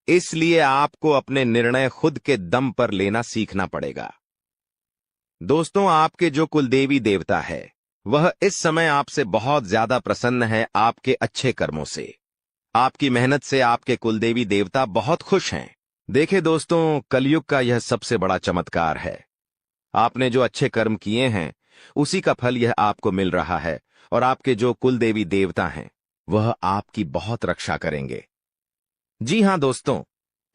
Speaker 1: इसलिए आपको अपने निर्णय खुद के दम पर लेना सीखना पड़ेगा। दोस्तों, आपके जो कुलदेवी देवता है, वह इस समय आपसे बहुत ज्यादा प्रसन्न है। आपके अच्छे कर्मों से, आपकी मेहनत से आपके कुलदेवी देवता बहुत खुश हैं। देखे दोस्तों, कलयुग का यह सबसे बड़ा चमत्कार है। आपने जो अच्छे कर्म किए हैं, उसी का फल यह आपको मिल रहा है, और आपके जो कुलदेवी देवता हैं, वह आपकी बहुत रक्षा करेंगे। जी हां दोस्तों,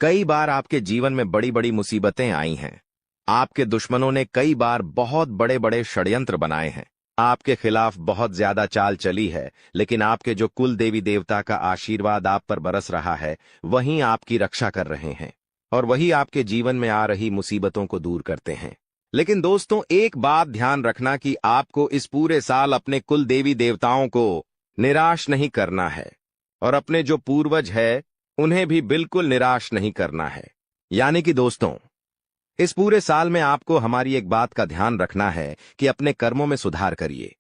Speaker 1: कई बार आपके जीवन में बड़ी बड़ी मुसीबतें आई हैं। आपके दुश्मनों ने कई बार बहुत बड़े बड़े षड्यंत्र बनाए हैं। आपके खिलाफ बहुत ज्यादा चाल चली है, लेकिन आपके जो कुल देवी देवता का आशीर्वाद आप पर बरस रहा है, वहीं आपकी रक्षा कर रहे हैं, और वही आपके जीवन में आ रही मुसीबतों को दूर करते हैं। लेकिन दोस्तों, एक बात ध्यान रखना कि आपको इस पूरे साल अपने कुल देवी देवताओं को निराश नहीं करना है और अपने जो पूर्वज है उन्हें भी बिल्कुल निराश नहीं करना है। यानी कि दोस्तों, इस पूरे साल में आपको हमारी एक बात का ध्यान रखना है कि अपने कर्मों में सुधार करिए,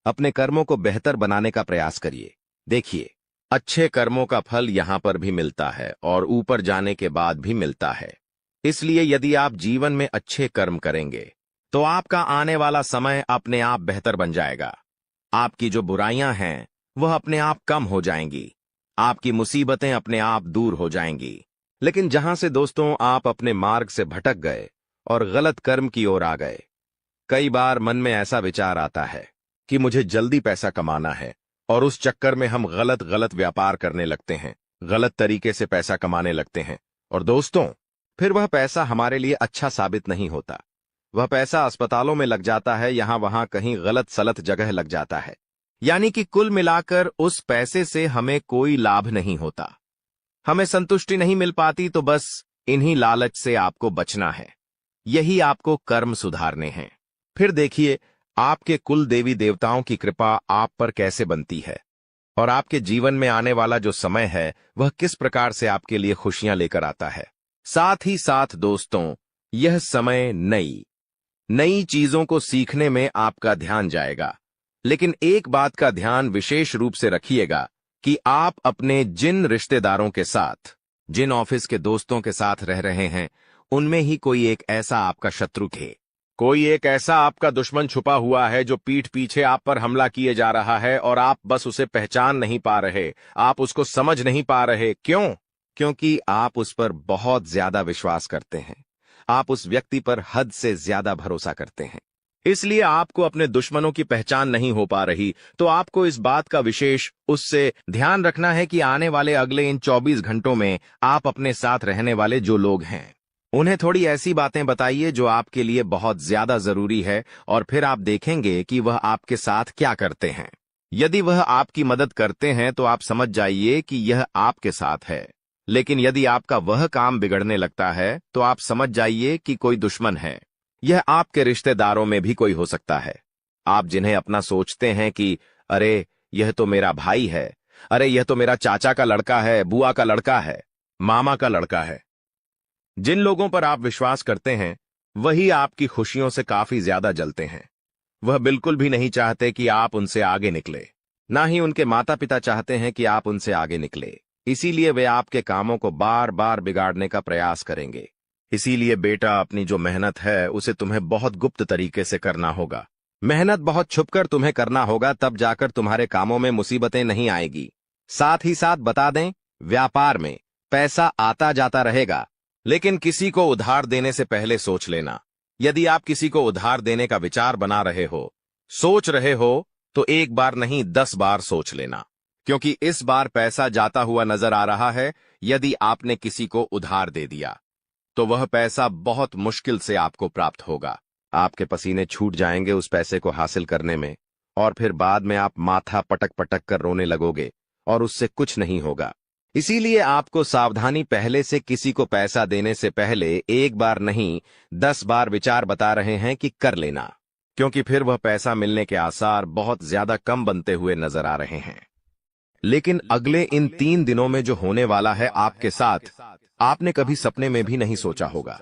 Speaker 1: अपने कर्मों को बेहतर बनाने का प्रयास करिए। देखिए, अच्छे कर्मों का फल यहां पर भी मिलता है और ऊपर जाने के बाद भी मिलता है। इसलिए यदि आप जीवन में अच्छे कर्म करेंगे तो आपका आने वाला समय अपने आप बेहतर बन जाएगा। आपकी जो बुराइयां हैं वह अपने आप कम हो जाएंगी, आपकी मुसीबतें अपने आप दूर हो जाएंगी। लेकिन जहां से दोस्तों आप अपने मार्ग से भटक गए और गलत कर्म की ओर आ गए, कई बार मन में ऐसा विचार आता है कि मुझे जल्दी पैसा कमाना है और उस चक्कर में हम गलत गलत व्यापार करने लगते हैं, गलत तरीके से पैसा कमाने लगते हैं। और दोस्तों, फिर वह पैसा हमारे लिए अच्छा साबित नहीं होता। वह पैसा अस्पतालों में लग जाता है, यहां वहां कहीं गलत सलत जगह लग जाता है। यानी कि कुल मिलाकर उस पैसे से हमें कोई लाभ नहीं होता, हमें संतुष्टि नहीं मिल पाती। तो बस इन्हीं लालच से आपको बचना है, यही आपको कर्म सुधारने हैं। फिर देखिए, आपके कुल देवी देवताओं की कृपा आप पर कैसे बनती है और आपके जीवन में आने वाला जो समय है वह किस प्रकार से आपके लिए खुशियां लेकर आता है। साथ ही साथ दोस्तों, यह समय नई नई चीजों को सीखने में आपका ध्यान जाएगा। लेकिन एक बात का ध्यान विशेष रूप से रखिएगा कि आप अपने जिन रिश्तेदारों के साथ, जिन ऑफिस के दोस्तों के साथ रह रहे हैं, उनमें ही कोई एक ऐसा आपका शत्रु है, कोई एक ऐसा आपका दुश्मन छुपा हुआ है जो पीठ पीछे आप पर हमला किए जा रहा है और आप बस उसे पहचान नहीं पा रहे, आप उसको समझ नहीं पा रहे। क्यों? क्योंकि आप उस पर बहुत ज्यादा विश्वास करते हैं, आप उस व्यक्ति पर हद से ज्यादा भरोसा करते हैं, इसलिए आपको अपने दुश्मनों की पहचान नहीं हो पा रही। तो आपको इस बात का विशेष उससे ध्यान रखना है कि आने वाले अगले इन 24 घंटों में आप अपने साथ रहने वाले जो लोग हैं उन्हें थोड़ी ऐसी बातें बताइए जो आपके लिए बहुत ज्यादा जरूरी है, और फिर आप देखेंगे कि वह आपके साथ क्या करते हैं। यदि वह आपकी मदद करते हैं तो आप समझ जाइए कि यह आपके साथ है, लेकिन यदि आपका वह काम बिगड़ने लगता है तो आप समझ जाइए कि कोई दुश्मन है। यह आपके रिश्तेदारों में भी कोई हो सकता है। आप जिन्हें अपना सोचते हैं कि अरे यह तो मेरा भाई है, अरे यह तो मेरा चाचा का लड़का है, बुआ का लड़का है, मामा का लड़का है, जिन लोगों पर आप विश्वास करते हैं वही आपकी खुशियों से काफी ज्यादा जलते हैं। वह बिल्कुल भी नहीं चाहते कि आप उनसे आगे निकले, ना ही उनके माता पिता चाहते हैं कि आप उनसे आगे निकले। इसीलिए वे आपके कामों को बार बार बिगाड़ने का प्रयास करेंगे। इसीलिए बेटा, अपनी जो मेहनत है उसे तुम्हें बहुत गुप्त तरीके से करना होगा। मेहनत बहुत छुपकर तुम्हें करना होगा, तब जाकर तुम्हारे कामों में मुसीबतें नहीं आएगी। साथ ही साथ बता दें, व्यापार में पैसा आता जाता रहेगा, लेकिन किसी को उधार देने से पहले सोच लेना। यदि आप किसी को उधार देने का विचार बना रहे हो, सोच रहे हो, तो एक बार नहीं 10 बार सोच लेना, क्योंकि इस बार पैसा जाता हुआ नजर आ रहा है। यदि आपने किसी को उधार दे दिया तो वह पैसा बहुत मुश्किल से आपको प्राप्त होगा। आपके पसीने छूट जाएंगे उस पैसे को हासिल करने में, और फिर बाद में आप माथा पटक पटक कर रोने लगोगे और उससे कुछ नहीं होगा। इसीलिए आपको सावधानी पहले से किसी को पैसा देने से पहले एक बार नहीं 10 बार विचार बता रहे हैं कि कर लेना, क्योंकि फिर वह पैसा मिलने के आसार बहुत ज्यादा कम बनते हुए नजर आ रहे हैं। लेकिन अगले इन 3 दिनों में जो होने वाला है आपके साथ, आपने कभी सपने में भी नहीं सोचा होगा।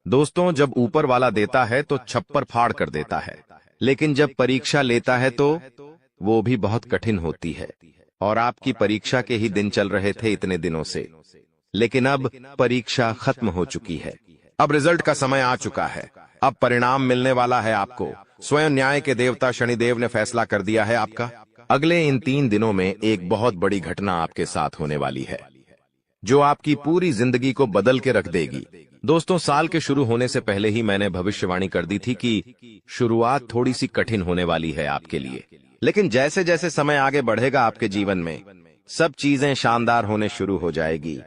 Speaker 1: दोस्तों, जब ऊपर वाला देता है तो छप्पर फाड़ कर देता है, लेकिन जब परीक्षा लेता है तो वो भी बहुत कठिन होती है। और आपकी परीक्षा के ही दिन चल रहे थे इतने दिनों से, लेकिन अब परीक्षा खत्म हो चुकी है। अब रिजल्ट का समय आ चुका है, अब परिणाम मिलने वाला है आपको। स्वयं न्याय के देवता शनिदेव ने फैसला कर दिया है आपका। अगले इन 3 दिनों में एक बहुत बड़ी घटना आपके साथ होने वाली है, जो आपकी पूरी जिंदगी को बदल के रख देगी। दोस्तों, साल के शुरू होने से पहले ही मैंने भविष्यवाणी कर दी थी कि शुरुआत थोड़ी सी कठिन होने वाली है आपके लिए, लेकिन जैसे जैसे समय आगे बढ़ेगा आपके जीवन में सब चीजें शानदार होने शुरू हो जाएगी,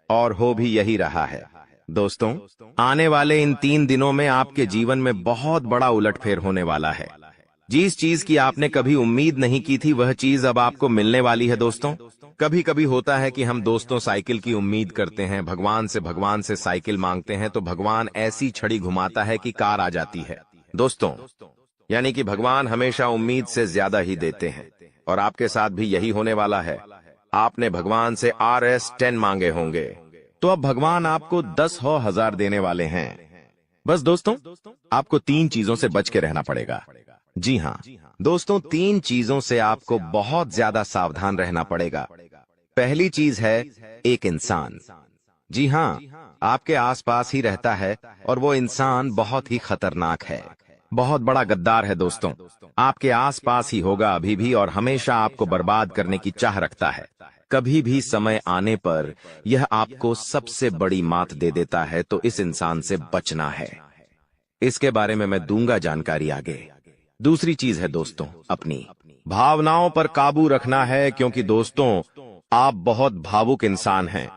Speaker 1: और हो भी यही रहा है। दोस्तों, आने वाले इन 3 दिनों में आपके जीवन में बहुत बड़ा उलटफेर होने वाला है। जिस चीज की आपने कभी उम्मीद नहीं की थी वह चीज अब आपको मिलने वाली है। दोस्तों, कभी कभी होता है कि हम दोस्तों साइकिल की उम्मीद करते हैं, भगवान से साइकिल मांगते हैं तो भगवान ऐसी छड़ी घुमाता है कि कार आ जाती है। दोस्तों, यानी कि भगवान हमेशा उम्मीद से ज्यादा ही देते हैं, और आपके साथ भी यही होने वाला है। आपने भगवान से RS10 मांगे होंगे, तो अब भगवान आपको 10,000 देने वाले हैं। बस दोस्तों, आपको 3 चीजों से बच के रहना पड़ेगा। जी हाँ दोस्तों, 3 चीजों से आपको बहुत ज्यादा सावधान रहना पड़ेगा। पहली चीज है एक इंसान। जी हाँ, आपके आसपास ही रहता है और वो इंसान बहुत ही खतरनाक है, बहुत बड़ा गद्दार है। दोस्तों, आपके आसपास ही होगा अभी भी और हमेशा आपको बर्बाद करने की चाह रखता है। कभी भी समय आने पर यह आपको सबसे बड़ी मात दे देता है, तो इस इंसान से बचना है। इसके बारे में मैं दूंगा जानकारी आगे। दूसरी चीज है दोस्तों, अपनी भावनाओं पर काबू रखना है, क्योंकि दोस्तों आप बहुत भावुक इंसान हैं।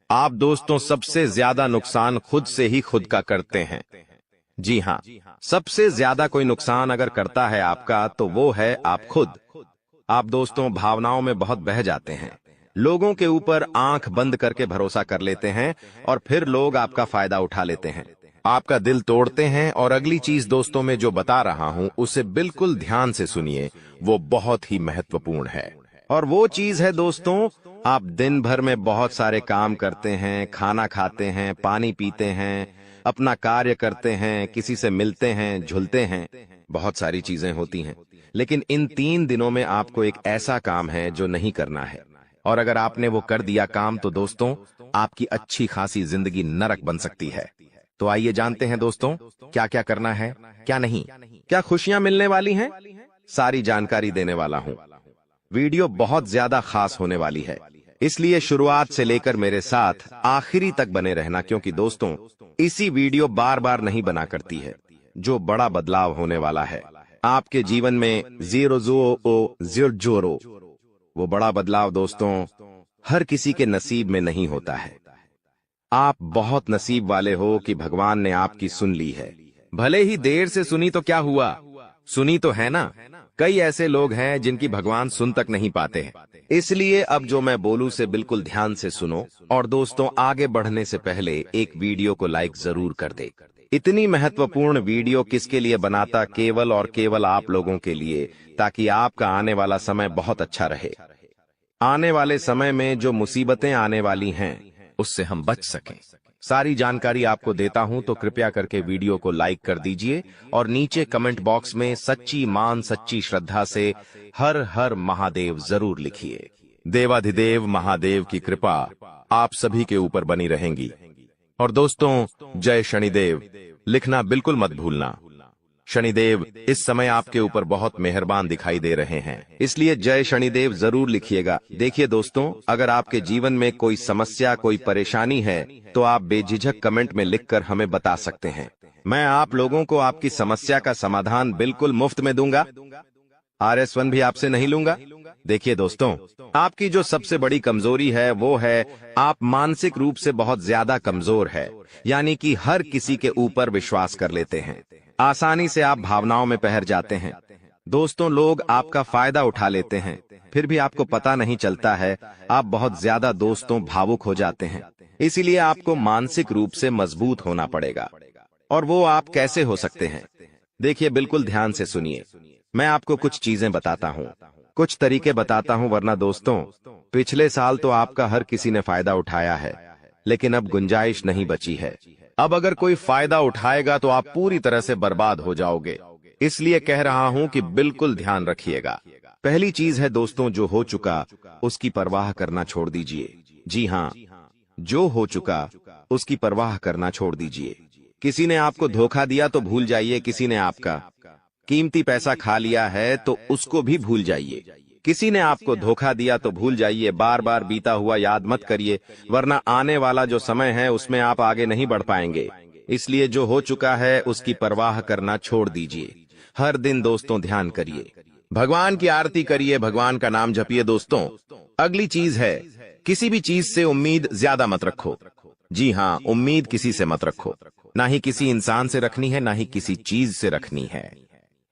Speaker 1: आप दोस्तों सबसे ज्यादा नुकसान खुद से ही खुद का करते हैं। जी हाँ, सबसे ज्यादा कोई नुकसान अगर करता है आपका, तो वो है आप खुद। आप दोस्तों भावनाओं में बहुत बह जाते हैं, लोगों के ऊपर आंख बंद करके भरोसा कर लेते हैं और फिर लोग आपका फायदा उठा लेते हैं, आपका दिल तोड़ते हैं। और अगली चीज दोस्तों मैं जो बता रहा हूं उसे बिल्कुल ध्यान से सुनिए, वो बहुत ही महत्वपूर्ण है। और वो चीज है दोस्तों, आप दिन भर में बहुत सारे काम करते हैं, खाना खाते हैं, पानी पीते हैं, अपना कार्य करते हैं, किसी से मिलते हैं, झुलते हैं, बहुत सारी चीजें होती हैं, लेकिन इन 3 दिनों में आपको एक ऐसा काम है जो नहीं करना है। और अगर आपने वो कर दिया काम, तो दोस्तों आपकी अच्छी खासी जिंदगी नरक बन सकती है। तो आइए जानते हैं दोस्तों, क्या क्या करना है, क्या नहीं, क्या खुशियां मिलने वाली हैं, सारी जानकारी देने वाला हूं। वीडियो बहुत ज्यादा खास होने वाली है, इसलिए शुरुआत से लेकर मेरे साथ आखिरी तक बने रहना, क्योंकि दोस्तों इसी वीडियो बार बार नहीं बना करती है। जो बड़ा बदलाव होने वाला है आपके जीवन में, ज़ीरो, वो बड़ा बदलाव दोस्तों हर किसी के नसीब में नहीं होता है। आप बहुत नसीब वाले हो कि भगवान ने आपकी सुन ली है। भले ही देर से सुनी तो क्या हुआ, सुनी तो है ना। कई ऐसे लोग हैं जिनकी भगवान सुन तक नहीं पाते हैं। इसलिए अब जो मैं बोलूं से बिल्कुल ध्यान से सुनो। और दोस्तों आगे बढ़ने से पहले एक वीडियो को लाइक जरूर कर दे। इतनी महत्वपूर्ण वीडियो किसके लिए बनाता, केवल और केवल आप लोगों के लिए, ताकि आपका आने वाला समय बहुत अच्छा रहे। आने वाले समय में जो मुसीबतें आने वाली हैं उससे हम बच सकें। सारी जानकारी आपको देता हूं, तो कृपया करके वीडियो को लाइक कर दीजिए और नीचे कमेंट बॉक्स में सच्ची मान सच्ची श्रद्धा से हर हर महादेव जरूर लिखिए। देवाधिदेव महादेव की कृपा आप सभी के ऊपर बनी रहेंगी। और दोस्तों जय शनिदेव लिखना बिल्कुल मत भूलना। शनिदेव इस समय आपके ऊपर बहुत मेहरबान दिखाई दे रहे हैं, इसलिए जय शनिदेव जरूर लिखिएगा। देखिए दोस्तों, अगर आपके जीवन में कोई समस्या, कोई परेशानी है, तो आप बेझिझक कमेंट में लिखकर हमें बता सकते हैं। मैं आप लोगों को आपकी समस्या का समाधान बिल्कुल मुफ्त में दूंगा। RS1 भी आपसे नहीं लूंगा। देखिए दोस्तों, आपकी जो सबसे बड़ी कमजोरी है वो है आप मानसिक रूप से बहुत ज्यादा कमजोर है, यानी कि हर किसी के ऊपर विश्वास कर लेते हैं, आसानी से आप भावनाओं में बहर जाते हैं। दोस्तों लोग आपका फायदा उठा लेते हैं, फिर भी आपको पता नहीं चलता है। आप बहुत ज्यादा दोस्तों भावुक हो जाते हैं, इसीलिए आपको मानसिक रूप से मजबूत होना पड़ेगा। और वो आप कैसे हो सकते हैं, देखिए बिल्कुल ध्यान से सुनिए। मैं आपको कुछ चीजें बताता हूँ, कुछ तरीके बताता हूँ, वरना दोस्तों पिछले साल तो आपका हर किसी ने फायदा उठाया है, लेकिन अब गुंजाइश नहीं बची है। अब अगर कोई फायदा उठाएगा तो आप पूरी तरह से बर्बाद हो जाओगे, इसलिए कह रहा हूं कि बिल्कुल ध्यान रखिएगा। पहली चीज है दोस्तों, जो हो चुका उसकी परवाह करना छोड़ दीजिए। जी हाँ, जो हो चुका उसकी परवाह करना छोड़ दीजिए। किसी ने आपको धोखा दिया तो भूल जाइए, किसी ने आपका कीमती पैसा खा लिया है तो उसको भी भूल जाइए। किसी ने आपको धोखा दिया तो भूल जाइए, बार बार बीता हुआ याद मत करिए, वरना आने वाला जो समय है उसमें आप आगे नहीं बढ़ पाएंगे। इसलिए जो हो चुका है उसकी परवाह करना छोड़ दीजिए। हर दिन दोस्तों ध्यान करिए, भगवान की आरती करिए, भगवान का नाम जपिए। दोस्तों अगली चीज है, किसी भी चीज से उम्मीद ज्यादा मत रखो। जी हाँ, उम्मीद किसी से मत रखो, ना ही किसी इंसान से रखनी है, ना ही किसी चीज से रखनी है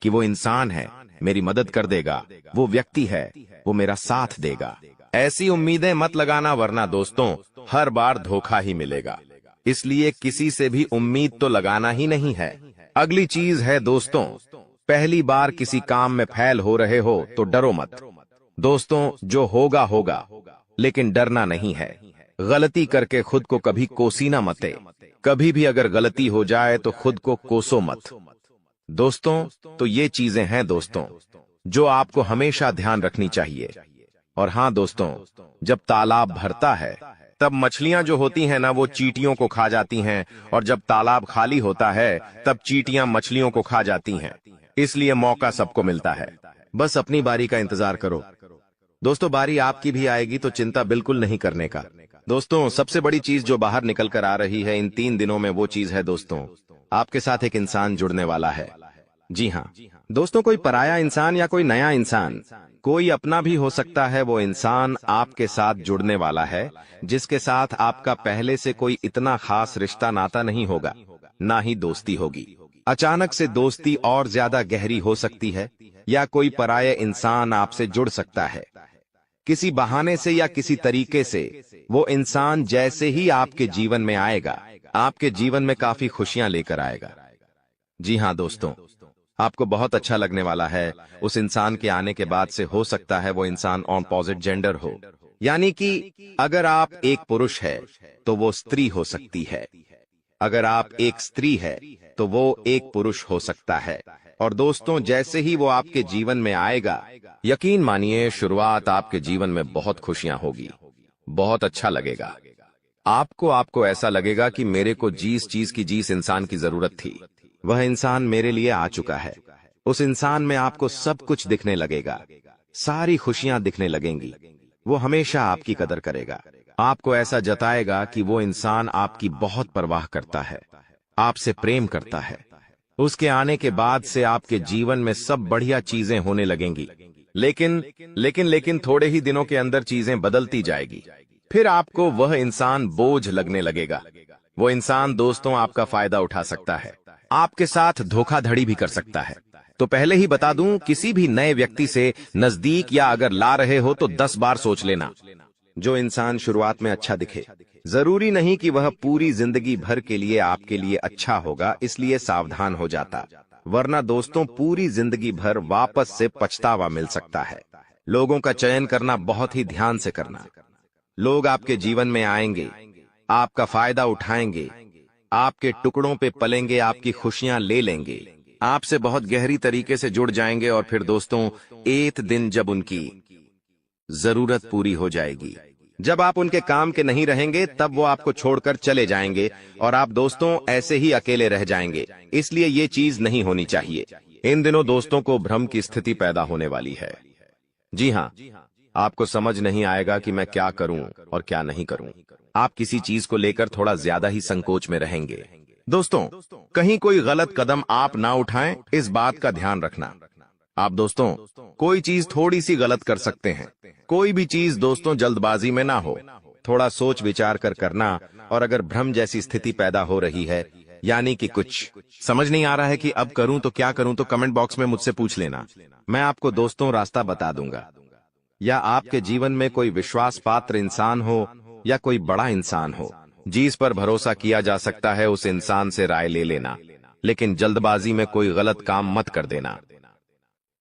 Speaker 1: कि वो इंसान है मेरी मदद कर देगा, वो व्यक्ति है वो मेरा साथ देगा। ऐसी उम्मीदें मत लगाना, वरना दोस्तों हर बार धोखा ही मिलेगा। इसलिए किसी से भी उम्मीद तो लगाना ही नहीं है। अगली चीज है दोस्तों, पहली बार किसी काम में फेल हो रहे हो तो डरो मत। दोस्तों जो होगा होगा, लेकिन डरना नहीं है। गलती करके खुद को कभी कोसी ना मते। कभी भी अगर गलती हो जाए तो खुद को कोसो मत। दोस्तों तो ये चीजें हैं दोस्तों जो आपको हमेशा ध्यान रखनी चाहिए। और हाँ दोस्तों, जब तालाब भरता है तब मछलियां जो होती हैं ना, वो चींटियों को खा जाती हैं, और जब तालाब खाली होता है तब चींटियां मछलियों को खा जाती हैं। इसलिए मौका सबको मिलता है, बस अपनी बारी का इंतजार करो। दोस्तों बारी आपकी भी आएगी, तो चिंता बिल्कुल नहीं करने का। दोस्तों सबसे बड़ी चीज जो बाहर निकल कर आ रही है इन 3 दिनों में, वो चीज है दोस्तों, आपके साथ एक इंसान जुड़ने वाला है। जी हाँ दोस्तों, कोई पराया इंसान या कोई नया इंसान, कोई अपना भी हो सकता है। वो इंसान आपके साथ जुड़ने वाला है जिसके साथ आपका पहले से कोई इतना खास रिश्ता नाता नहीं होगा, ना ही दोस्ती होगी। अचानक से दोस्ती और ज्यादा गहरी हो सकती है, या कोई पराया इंसान आपसे जुड़ सकता है किसी बहाने से या किसी तरीके से। वो इंसान जैसे ही आपके जीवन में आएगा, आपके जीवन में काफी खुशियां लेकर आएगा। जी हाँ दोस्तों, आपको बहुत अच्छा लगने वाला है। उस इंसान के आने के बाद से हो सकता है वो इंसान ऑपोजिट जेंडर हो, यानी कि अगर आप एक पुरुष है तो वो स्त्री हो सकती है, अगर आप एक स्त्री है तो वो एक पुरुष हो सकता है। और दोस्तों जैसे ही वो आपके जीवन में आएगा, यकीन मानिए शुरुआत आपके जीवन में बहुत खुशियां होगी, बहुत अच्छा लगेगा। आपको ऐसा लगेगा कि मेरे को जिस इंसान की जरूरत थी, वह इंसान मेरे लिए आ चुका है। उस इंसान में आपको सब कुछ दिखने लगेगा, सारी खुशियां दिखने लगेंगी। वो हमेशा आपकी कदर करेगा, आपको ऐसा जताएगा कि वो इंसान आपकी बहुत परवाह करता है, आपसे प्रेम करता है। उसके आने के बाद से आपके जीवन में सब बढ़िया चीजें होने लगेंगी। लेकिन थोड़े ही दिनों के अंदर चीजें बदलती जाएगी। फिर आपको वह इंसान बोझ लगने लगेगा। वो इंसान दोस्तों आपका फायदा उठा सकता है, आपके साथ धोखाधड़ी भी कर सकता है। तो पहले ही बता दूं, किसी भी नए व्यक्ति से नजदीक या अगर ला रहे हो तो 10 बार सोच लेना। जो इंसान शुरुआत में अच्छा दिखे, जरूरी नहीं कि वह पूरी जिंदगी भर के लिए आपके लिए अच्छा होगा, इसलिए सावधान हो जाता, वरना दोस्तों पूरी जिंदगी भर वापस से पछतावा मिल सकता है। लोगों का चयन करना बहुत ही ध्यान से करना। लोग आपके जीवन में आएंगे, आपका फायदा उठाएंगे, आपके टुकड़ों पे पलेंगे, आपकी खुशियां ले लेंगे, आपसे बहुत गहरी तरीके से जुड़ जाएंगे। और फिर दोस्तों एक दिन जब उनकी जरूरत पूरी हो जाएगी, जब आप उनके काम के नहीं रहेंगे, तब वो आपको छोड़कर चले जाएंगे और आप दोस्तों ऐसे ही अकेले रह जाएंगे। इसलिए ये चीज नहीं होनी चाहिए। इन दिनों दोस्तों को भ्रम की स्थिति पैदा होने वाली है। जी हाँ, आपको समझ नहीं आएगा कि मैं क्या करूं और क्या नहीं करूं। आप किसी चीज को लेकर थोड़ा ज्यादा ही संकोच में रहेंगे। दोस्तों कहीं कोई गलत कदम आप ना उठाएं, इस बात का ध्यान रखना। आप दोस्तों कोई चीज थोड़ी सी गलत कर सकते हैं। कोई भी चीज दोस्तों जल्दबाजी में ना हो, थोड़ा सोच विचार कर करना। और अगर भ्रम जैसी स्थिति पैदा हो रही है, यानी कि कुछ समझ नहीं आ रहा है कि अब करूं तो क्या करूं, तो कमेंट बॉक्स में मुझसे पूछ लेना। मैं आपको दोस्तों रास्ता बता दूंगा। या आपके जीवन में कोई विश्वास पात्र इंसान हो या कोई बड़ा इंसान हो जिस पर भरोसा किया जा सकता है, उस इंसान से राय ले लेना। लेकिन जल्दबाजी में कोई गलत काम मत कर देना।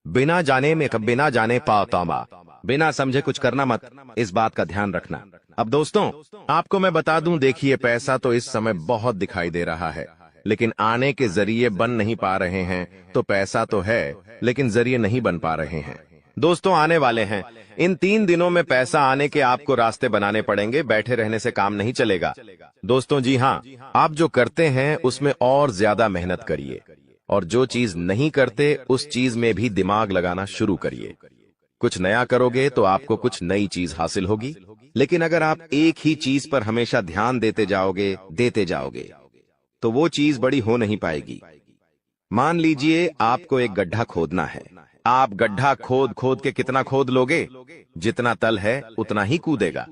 Speaker 1: बिना जाने पातामा, बिना समझे कुछ करना मत, इस बात का ध्यान रखना। अब दोस्तों आपको मैं बता दूं, देखिए पैसा तो इस समय बहुत दिखाई दे रहा है, लेकिन आने के जरिए बन नहीं पा रहे हैं। तो पैसा तो है, लेकिन जरिए नहीं बन पा रहे हैं। दोस्तों आने वाले हैं, इन 3 दिनों में पैसा आने के आपको रास्ते बनाने पड़ेंगे। बैठे रहने से काम नहीं चलेगा दोस्तों। जी हाँ, आप जो करते हैं उसमें और ज्यादा मेहनत करिए, और जो चीज नहीं करते उस चीज में भी दिमाग लगाना शुरू करिए। कुछ नया करोगे तो आपको कुछ नई चीज हासिल होगी। लेकिन अगर आप एक ही चीज पर हमेशा ध्यान देते जाओगे तो वो चीज बड़ी हो नहीं पाएगी। मान लीजिए आपको एक गड्ढा खोदना है। आप गड्ढा खोद के कितना खोद लोगे? जितना तल है उतना ही कूदेगा,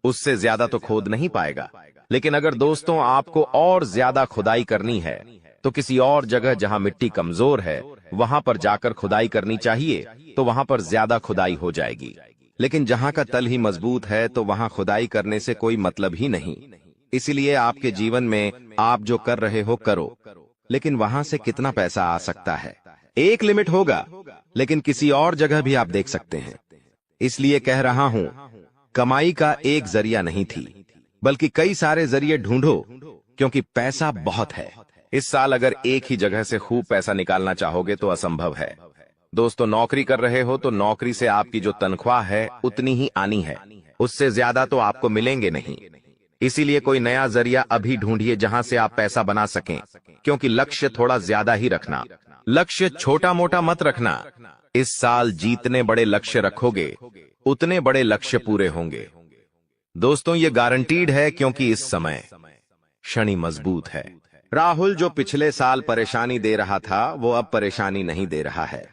Speaker 1: उससे ज्यादा तो खोद नहीं पाएगा। लेकिन अगर दोस्तों आपको और ज्यादा खुदाई करनी है, तो किसी और जगह जहां मिट्टी कमजोर है वहां पर जाकर खुदाई करनी चाहिए, तो वहां पर ज्यादा खुदाई हो जाएगी। लेकिन जहां का तल ही मजबूत है तो वहां खुदाई करने से कोई मतलब ही नहीं। इसीलिए आपके जीवन में आप जो कर रहे हो करो, लेकिन वहां से कितना पैसा आ सकता है, एक लिमिट होगा, लेकिन किसी और जगह भी आप देख सकते हैं। इसलिए कह रहा हूं, कमाई का एक जरिया नहीं थी, बल्कि कई सारे जरिए ढूंढो, क्योंकि पैसा बहुत है। इस साल अगर एक ही जगह से खूब पैसा निकालना चाहोगे तो असंभव है। दोस्तों, नौकरी कर रहे हो तो नौकरी से आपकी जो तनख्वाह है उतनी ही आनी है, उससे ज्यादा तो आपको मिलेंगे नहीं। इसीलिए कोई नया जरिया अभी ढूंढिए जहां से आप पैसा बना सकें, क्योंकि लक्ष्य थोड़ा ज्यादा ही रखना, लक्ष्य छोटा मोटा मत रखना। इस साल जितने बड़े लक्ष्य रखोगे उतने बड़े लक्ष्य पूरे होंगे। दोस्तों, ये गारंटीड है, क्योंकि इस समय शनि मजबूत है। राहुल जो पिछले साल परेशानी दे रहा था वो अब परेशानी नहीं दे रहा है।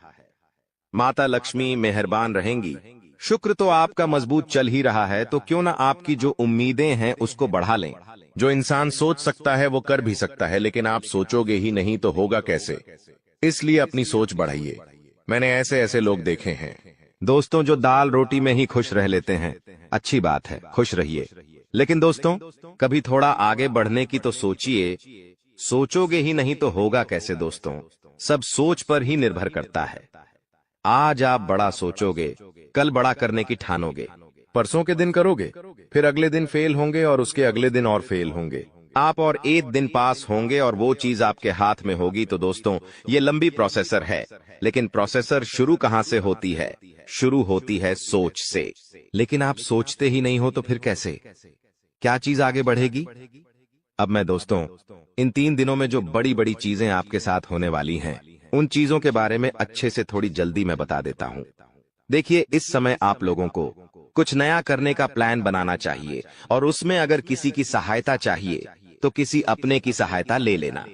Speaker 1: माता लक्ष्मी मेहरबान रहेंगी। शुक्र तो आपका मजबूत चल ही रहा है, तो क्यों ना आपकी जो उम्मीदें हैं उसको बढ़ा लें। जो इंसान सोच सकता है वो कर भी सकता है, लेकिन आप सोचोगे ही नहीं तो होगा कैसे। इसलिए अपनी सोच बढ़ाइए। मैंने ऐसे ऐसे लोग देखे हैं दोस्तों जो दाल रोटी में ही खुश रह लेते हैं। अच्छी बात है, खुश रहिए, लेकिन दोस्तों कभी थोड़ा आगे बढ़ने की तो सोचिए। सोचोगे ही नहीं तो होगा कैसे। दोस्तों, सब सोच पर ही निर्भर करता है। आज आप बड़ा सोचोगे, कल बड़ा करने की ठानोगे। परसों के दिन करोगे, फिर अगले दिन फेल होंगे और उसके अगले दिन और फेल होंगे। आप और एक दिन पास होंगे और वो चीज आपके हाथ में होगी। तो दोस्तों, ये लंबी प्रोसेसर है, लेकिन प्रोसेसर शुरू कहां से होती है? शुरू होती है सोच से। लेकिन आप सोचते ही नहीं हो तो फिर कैसे, क्या चीज आगे बढ़ेगी? अब मैं दोस्तों इन 3 दिनों में जो बड़ी बड़ी चीजें आपके साथ होने वाली हैं, उन चीजों के बारे में अच्छे से थोड़ी जल्दी मैं बता देता हूं। देखिए, इस समय आप लोगों को कुछ नया करने का प्लान बनाना चाहिए, और उसमें अगर किसी की सहायता चाहिए तो किसी अपने की सहायता ले लेना।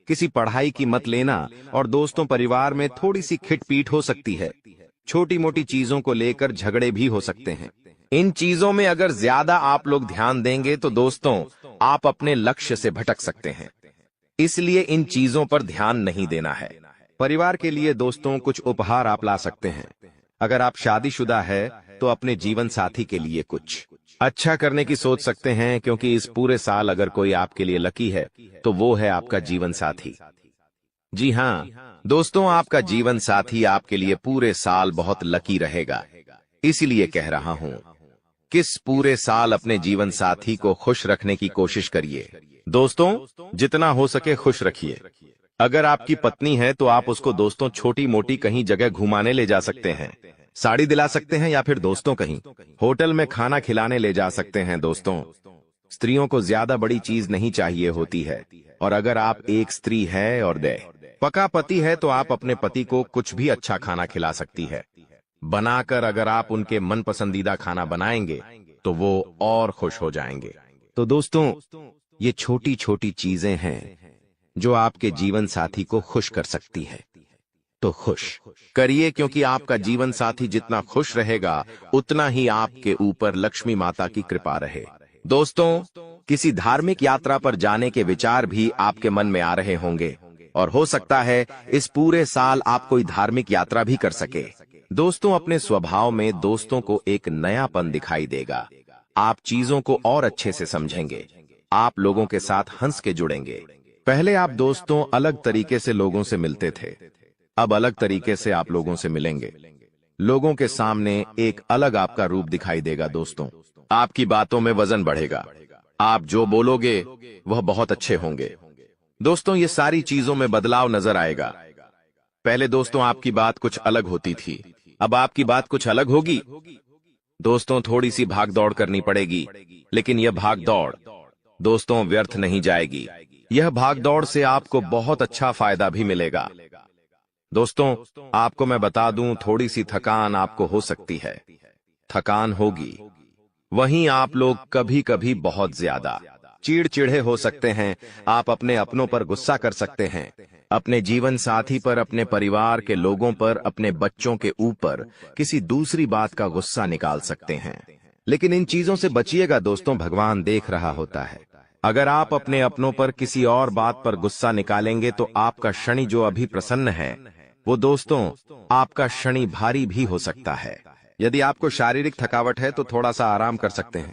Speaker 1: किसी पढ़ाई की मत लेना। और दोस्तों, परिवार में थोड़ी सी खिटपीट हो सकती है। छोटी मोटी चीजों को लेकर झगड़े भी हो सकते हैं। इन चीजों में अगर ज्यादा आप लोग ध्यान देंगे तो दोस्तों आप अपने लक्ष्य से भटक सकते हैं। इसलिए इन चीजों पर ध्यान नहीं देना है। परिवार के लिए दोस्तों कुछ उपहार आप ला सकते हैं। अगर आप शादीशुदा है तो अपने जीवन साथी के लिए कुछ अच्छा करने की सोच सकते हैं, क्योंकि इस पूरे साल अगर कोई आपके लिए लकी है तो वो है आपका जीवन साथी। जी हाँ दोस्तों, आपका जीवन साथी आपके लिए पूरे साल बहुत लकी रहेगा। इसीलिए कह रहा हूं, किस पूरे साल अपने जीवन साथी को खुश रखने की कोशिश करिए। दोस्तों, जितना हो सके खुश रखिए। अगर आपकी पत्नी है तो आप उसको दोस्तों छोटी मोटी कहीं जगह घुमाने ले जा सकते हैं, साड़ी दिला सकते हैं, या फिर दोस्तों कहीं होटल में खाना खिलाने ले जा सकते हैं। दोस्तों, स्त्रियों को ज्यादा बड़ी चीज नहीं चाहिए होती है, और अगर आप एक स्त्री है और पका पति है तो आप अपने पति को कुछ भी अच्छा खाना खिला सकती है बनाकर। अगर आप उनके मन पसंदीदा खाना बनाएंगे तो वो और खुश हो जाएंगे। तो दोस्तों, ये छोटी छोटी चीजें हैं जो आपके जीवन साथी को खुश कर सकती है। तो खुश करिए, क्योंकि आपका जीवन साथी जितना खुश रहेगा उतना ही आपके ऊपर लक्ष्मी माता की कृपा रहे। दोस्तों, किसी धार्मिक यात्रा पर जाने के विचार भी आपके मन में आ रहे होंगे, और हो सकता है इस पूरे साल आप कोई धार्मिक यात्रा भी कर सके। दोस्तों, अपने स्वभाव में दोस्तों को एक नयापन दिखाई देगा। आप चीजों को और अच्छे से समझेंगे। आप लोगों के साथ हंस के जुड़ेंगे। पहले आप दोस्तों अलग तरीके से लोगों से मिलते थे, अब अलग तरीके से आप लोगों से मिलेंगे। लोगों के सामने एक अलग आपका रूप दिखाई देगा। दोस्तों, आपकी बातों में वजन बढ़ेगा। आप जो बोलोगे वह बहुत अच्छे होंगे। दोस्तों, ये सारी चीजों में बदलाव नजर आएगा। पहले दोस्तों आपकी बात कुछ अलग होती थी, अब आपकी बात कुछ अलग होगी। दोस्तों, थोड़ी सी भाग दौड़ करनी पड़ेगी, लेकिन यह भाग दौड़ दोस्तों व्यर्थ नहीं जाएगी। यह भाग दौड़ से आपको बहुत अच्छा फायदा भी मिलेगा। दोस्तों, आपको मैं बता दूं, थोड़ी सी थकान आपको हो सकती है। थकान होगी। वहीं आप लोग कभी कभी बहुत ज्यादा चिड़चिड़े हो सकते हैं। आप अपने अपनों पर गुस्सा कर सकते हैं, अपने जीवन साथी पर, अपने परिवार के लोगों पर, अपने बच्चों के ऊपर किसी दूसरी बात का गुस्सा निकाल सकते हैं। लेकिन इन चीजों से बचिएगा दोस्तों, भगवान देख रहा होता है। अगर आप अपने अपनों पर किसी और बात पर गुस्सा निकालेंगे तो आपका शनि जो अभी प्रसन्न है वो दोस्तों आपका शनि भारी भी हो सकता है। यदि आपको शारीरिक थकावट है तो थोड़ा सा आराम कर सकते हैं।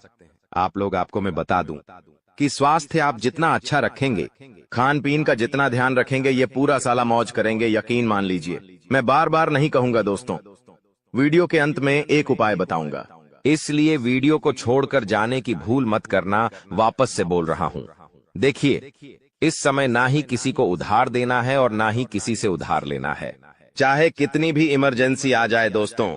Speaker 1: आपको मैं बता दूं कि स्वास्थ्य आप जितना अच्छा रखेंगे, खान पीन का जितना ध्यान रखेंगे, ये पूरा साला मौज करेंगे, यकीन मान लीजिए। मैं बार बार नहीं कहूंगा दोस्तों, वीडियो के अंत में एक उपाय बताऊंगा, इसलिए वीडियो को छोड़कर जाने की भूल मत करना। वापस से बोल रहा हूं, देखिए, इस समय ना ही किसी को उधार देना है और ना ही किसी से उधार लेना है। चाहे कितनी भी इमरजेंसी आ जाए दोस्तों,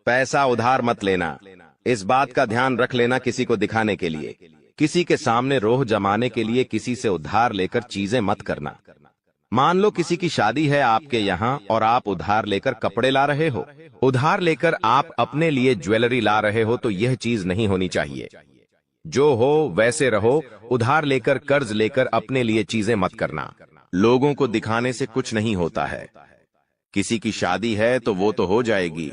Speaker 1: पैसा उधार मत लेना। इस बात का ध्यान रख लेना, किसी को दिखाने के लिए, किसी के सामने रोह जमाने के लिए किसी से उधार लेकर चीजें मत करना। मान लो किसी की शादी है आपके यहाँ और आप उधार लेकर कपड़े ला रहे हो, उधार लेकर आप अपने लिए ज्वेलरी ला रहे हो, तो यह चीज नहीं होनी चाहिए। जो हो वैसे रहो। उधार लेकर, कर्ज लेकर अपने लिए चीजें मत करना। लोगों को दिखाने से कुछ नहीं होता है। किसी की शादी है तो वो तो हो जाएगी,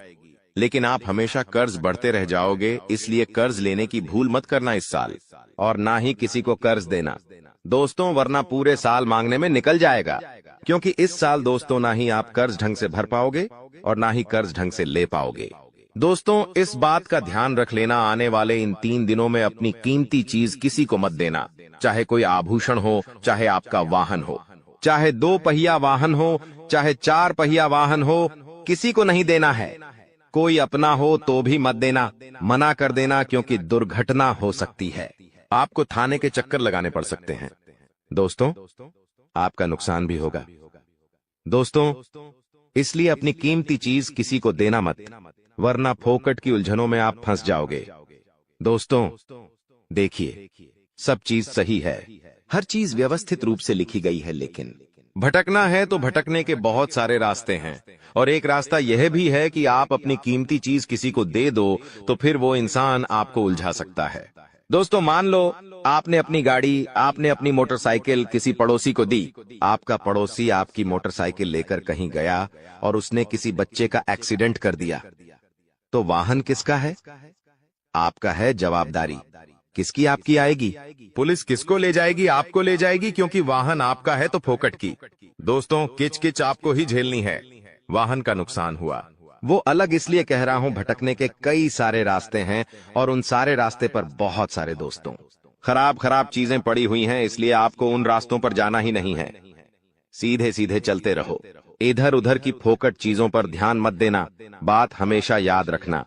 Speaker 1: लेकिन आप हमेशा कर्ज बढ़ते रह जाओगे। इसलिए कर्ज लेने की भूल मत करना इस साल, और ना ही किसी को कर्ज देना दोस्तों, वरना पूरे साल मांगने में निकल जाएगा। क्योंकि इस साल दोस्तों ना ही आप कर्ज ढंग से भर पाओगे और ना ही कर्ज ढंग से ले पाओगे। दोस्तों, इस बात का ध्यान रख लेना, आने वाले इन 3 दिनों में अपनी कीमती चीज किसी को मत देना। चाहे कोई आभूषण हो, चाहे आपका वाहन हो, चाहे 2 पहिया वाहन हो, चाहे 4 पहिया वाहन हो, किसी को नहीं देना है। कोई अपना हो तो भी मत देना, मना कर देना, क्योंकि दुर्घटना हो सकती है। आपको थाने के चक्कर लगाने पड़ सकते हैं दोस्तों, आपका नुकसान भी होगा दोस्तों। इसलिए अपनी कीमती चीज किसी को देना मत, वरना फोकट की उलझनों में आप फंस जाओगे। दोस्तों देखिए, सब चीज सही है, हर चीज व्यवस्थित रूप से लिखी गई है, लेकिन भटकना है तो भटकने के बहुत सारे रास्ते हैं। और एक रास्ता यह भी है कि आप अपनी कीमती चीज किसी को दे दो तो फिर वो इंसान आपको उलझा सकता है। दोस्तों, मान लो आपने अपनी गाड़ी, आपने अपनी मोटरसाइकिल किसी पड़ोसी को दी। आपका पड़ोसी आपकी मोटरसाइकिल लेकर कहीं गया और उसने किसी बच्चे का एक्सीडेंट कर दिया, तो वाहन किसका है? आपका है। जवाबदारी किसकी आपकी आएगी? पुलिस किसको ले जाएगी? आपको ले जाएगी, क्योंकि वाहन आपका है तो फोकट की। दोस्तों, किच किच आपको ही झेलनी है। वाहन का नुकसान हुआ, वो अलग इसलिए कह रहा हूं, भटकने के कई सारे रास्ते हैं और उन सारे रास्ते पर बहुत सारे दोस्तों खराब खराब चीजें पड़ी हुई हैं, इसलिए आपको उन रास्तों पर जाना ही नहीं है। सीधे सीधे चलते रहो, इधर उधर की फोकट चीजों पर ध्यान मत देना। बात हमेशा याद रखना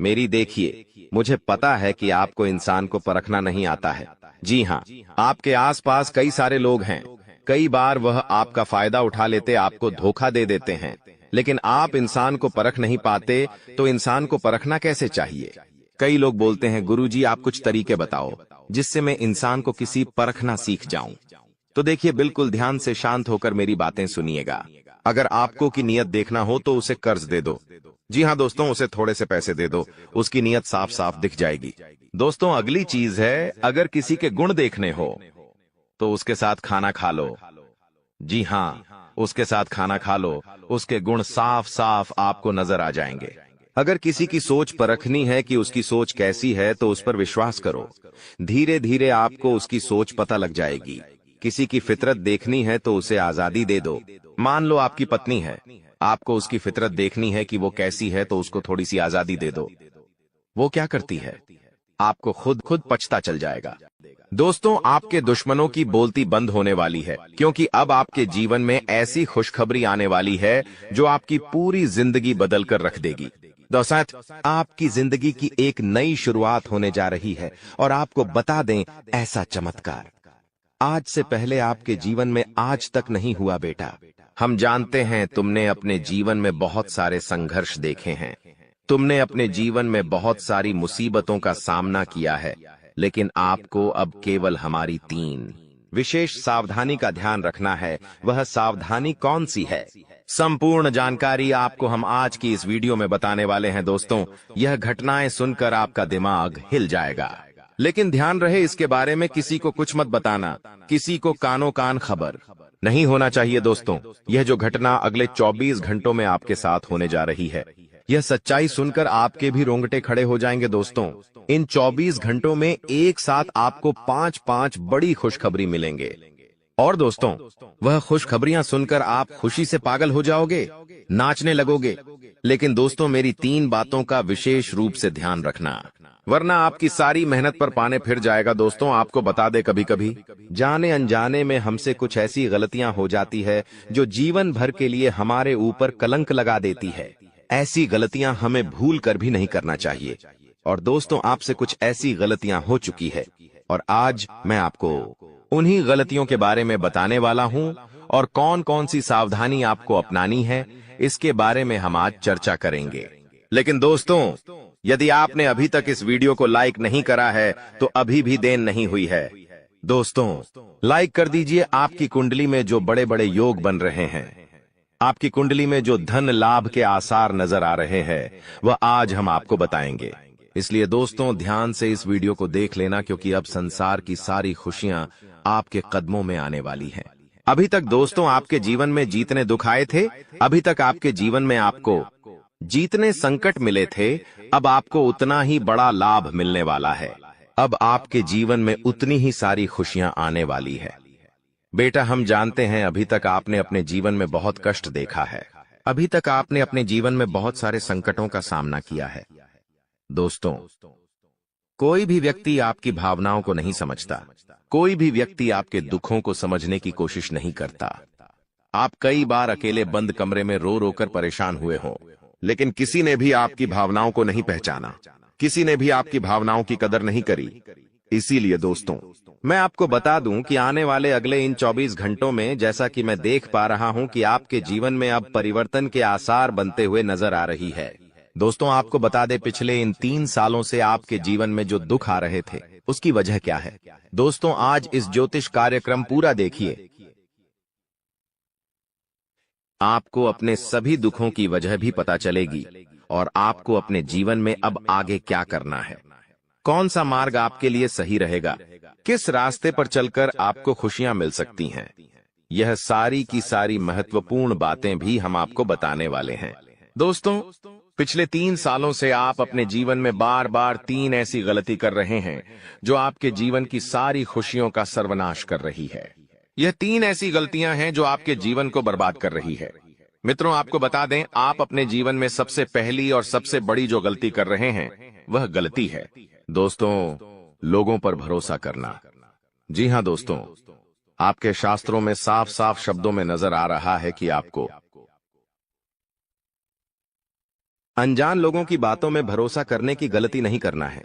Speaker 1: मेरी। देखिए, मुझे पता है कि आपको इंसान को परखना नहीं आता है। जी हाँ, आपके आसपास कई सारे लोग हैं, कई बार वह आपका फायदा उठा लेते, आपको धोखा दे देते हैं, लेकिन आप इंसान को परख नहीं पाते। तो इंसान को परखना कैसे चाहिए? कई लोग बोलते हैं, गुरुजी आप कुछ तरीके बताओ जिससे मैं इंसान को किसी परखना सीख जाऊं। तो देखिए, बिल्कुल ध्यान से शांत होकर मेरी बातें सुनिएगा। अगर आपको की नियत देखना हो तो उसे कर्ज दे दो। जी हाँ दोस्तों, उसे थोड़े से पैसे दे दो, उसकी नियत साफ साफ दिख जाएगी। दोस्तों, अगली चीज है, अगर किसी के गुण देखने हो तो उसके साथ खाना खा लो। जी हाँ, उसके साथ खाना खा लो, उसके गुण साफ साफ आपको नजर आ जाएंगे। अगर किसी की सोच परखनी है कि उसकी सोच कैसी है तो उस पर विश्वास करो, धीरे धीरे आपको उसकी सोच पता लग जाएगी। किसी की फितरत देखनी है तो उसे आजादी दे दो। मान लो आपकी पत्नी है, आपको उसकी फितरत देखनी है कि वो कैसी है, तो उसको थोड़ी सी आजादी दे दो। वो क्या करती है, आपको खुद खुद पछता चल जाएगा। दोस्तों, आपके दुश्मनों की बोलती बंद होने वाली है, क्योंकि अब आपके जीवन में ऐसी खुशखबरी आने वाली है जो आपकी पूरी जिंदगी बदल कर रख देगी। दोस्तों, आपकी जिंदगी की एक नई शुरुआत होने जा रही है। और आपको बता दें, ऐसा चमत्कार आज से पहले आपके जीवन में आज तक नहीं हुआ बेटा। हम जानते हैं तुमने अपने जीवन में बहुत सारे संघर्ष देखे हैं, तुमने अपने जीवन में बहुत सारी मुसीबतों का सामना किया है, लेकिन आपको अब केवल हमारी 3 विशेष सावधानी का ध्यान रखना है। वह सावधानी कौन सी है? संपूर्ण जानकारी आपको हम आज की इस वीडियो में बताने वाले हैं। दोस्तों, यह घटनाएं सुनकर आपका दिमाग हिल जाएगा, लेकिन ध्यान रहे, इसके बारे में किसी को कुछ मत बताना, किसी को कानो कान खबर नहीं होना चाहिए। दोस्तों, यह जो घटना अगले 24 घंटों में आपके साथ होने जा रही है, यह सच्चाई सुनकर आपके भी रोंगटे खड़े हो जाएंगे। दोस्तों, इन 24 घंटों में एक साथ आपको 5-5 बड़ी खुशखबरी मिलेंगे, और दोस्तों, वह खुशखबरियां सुनकर आप खुशी से पागल हो जाओगे, नाचने लगोगे। लेकिन दोस्तों, मेरी 3 बातों का विशेष रूप से ध्यान रखना, वरना आपकी सारी मेहनत पर पानी फिर जाएगा। दोस्तों, आपको बता दे, कभी कभी जाने अनजाने में हमसे कुछ ऐसी गलतियां हो जाती है जो जीवन भर के लिए हमारे ऊपर कलंक लगा देती है। ऐसी गलतियां हमें भूल कर भी नहीं करना चाहिए। और दोस्तों, आपसे कुछ ऐसी गलतियां हो चुकी है और आज मैं आपको उन्हीं गलतियों के बारे में बताने वाला हूं और कौन कौन सी सावधानी आपको अपनानी है, इसके बारे में हम आज चर्चा करेंगे। लेकिन दोस्तों, यदि आपने अभी तक इस वीडियो को लाइक नहीं करा है तो अभी भी देर नहीं हुई है। दोस्तों, लाइक कर दीजिए। आपकी कुंडली में जो बड़े बड़े योग बन रहे हैं, आपकी कुंडली में जो धन लाभ के आसार नजर आ रहे हैं, वह आज हम आपको बताएंगे। इसलिए दोस्तों, ध्यान से इस वीडियो को देख लेना, क्योंकि अब संसार की सारी खुशियां आपके कदमों में आने वाली हैं। अभी तक दोस्तों आपके जीवन में जितने दुख आए थे, अभी तक आपके जीवन में आपको जितने संकट मिले थे, अब आपको उतना ही बड़ा लाभ मिलने वाला है। अब आपके जीवन में उतनी ही सारी खुशियां आने वाली है। बेटा, हम जानते हैं अभी तक आपने अपने जीवन में बहुत कष्ट देखा है, अभी तक आपने अपने जीवन में बहुत सारे संकटों का सामना किया है। दोस्तों, कोई भी व्यक्ति आपकी भावनाओं को नहीं समझता, कोई भी व्यक्ति आपके दुखों को समझने की कोशिश नहीं करता। आप कई बार अकेले बंद कमरे में रो रो कर परेशान हुए हों, लेकिन किसी ने भी आपकी भावनाओं को नहीं पहचाना, किसी ने भी आपकी भावनाओं की कदर नहीं करी। इसीलिए दोस्तों, मैं आपको बता दूं कि आने वाले अगले इन 24 घंटों में, जैसा कि मैं देख पा रहा हूं कि आपके जीवन में अब परिवर्तन के आसार बनते हुए नजर आ रही है। दोस्तों, आपको बता दें, पिछले इन 3 सालों से आपके जीवन में जो दुख आ रहे थे, उसकी वजह क्या है। दोस्तों, आज इस ज्योतिष कार्यक्रम पूरा देखिए। आपको अपने सभी दुखों की वजह भी पता चलेगी और आपको अपने जीवन में अब आगे क्या करना है, कौन सा मार्ग आपके लिए सही रहेगा, किस रास्ते पर चलकर आपको खुशियां मिल सकती हैं। यह सारी की सारी महत्वपूर्ण बातें भी हम आपको बताने वाले हैं। दोस्तों, पिछले 3 सालों से आप अपने जीवन में बार बार 3 ऐसी गलती कर रहे हैं जो आपके जीवन की सारी खुशियों का सर्वनाश कर रही है। यह 3 ऐसी गलतियां हैं जो आपके जीवन को बर्बाद कर रही है। मित्रों, आपको बता दें, आप अपने जीवन में सबसे पहली और सबसे बड़ी जो गलती कर रहे हैं, वह गलती है दोस्तों, लोगों पर भरोसा करना। जी हां दोस्तों, आपके शास्त्रों में साफ साफ शब्दों में नजर आ रहा है कि आपको अनजान लोगों की बातों में भरोसा करने की गलती नहीं करना है।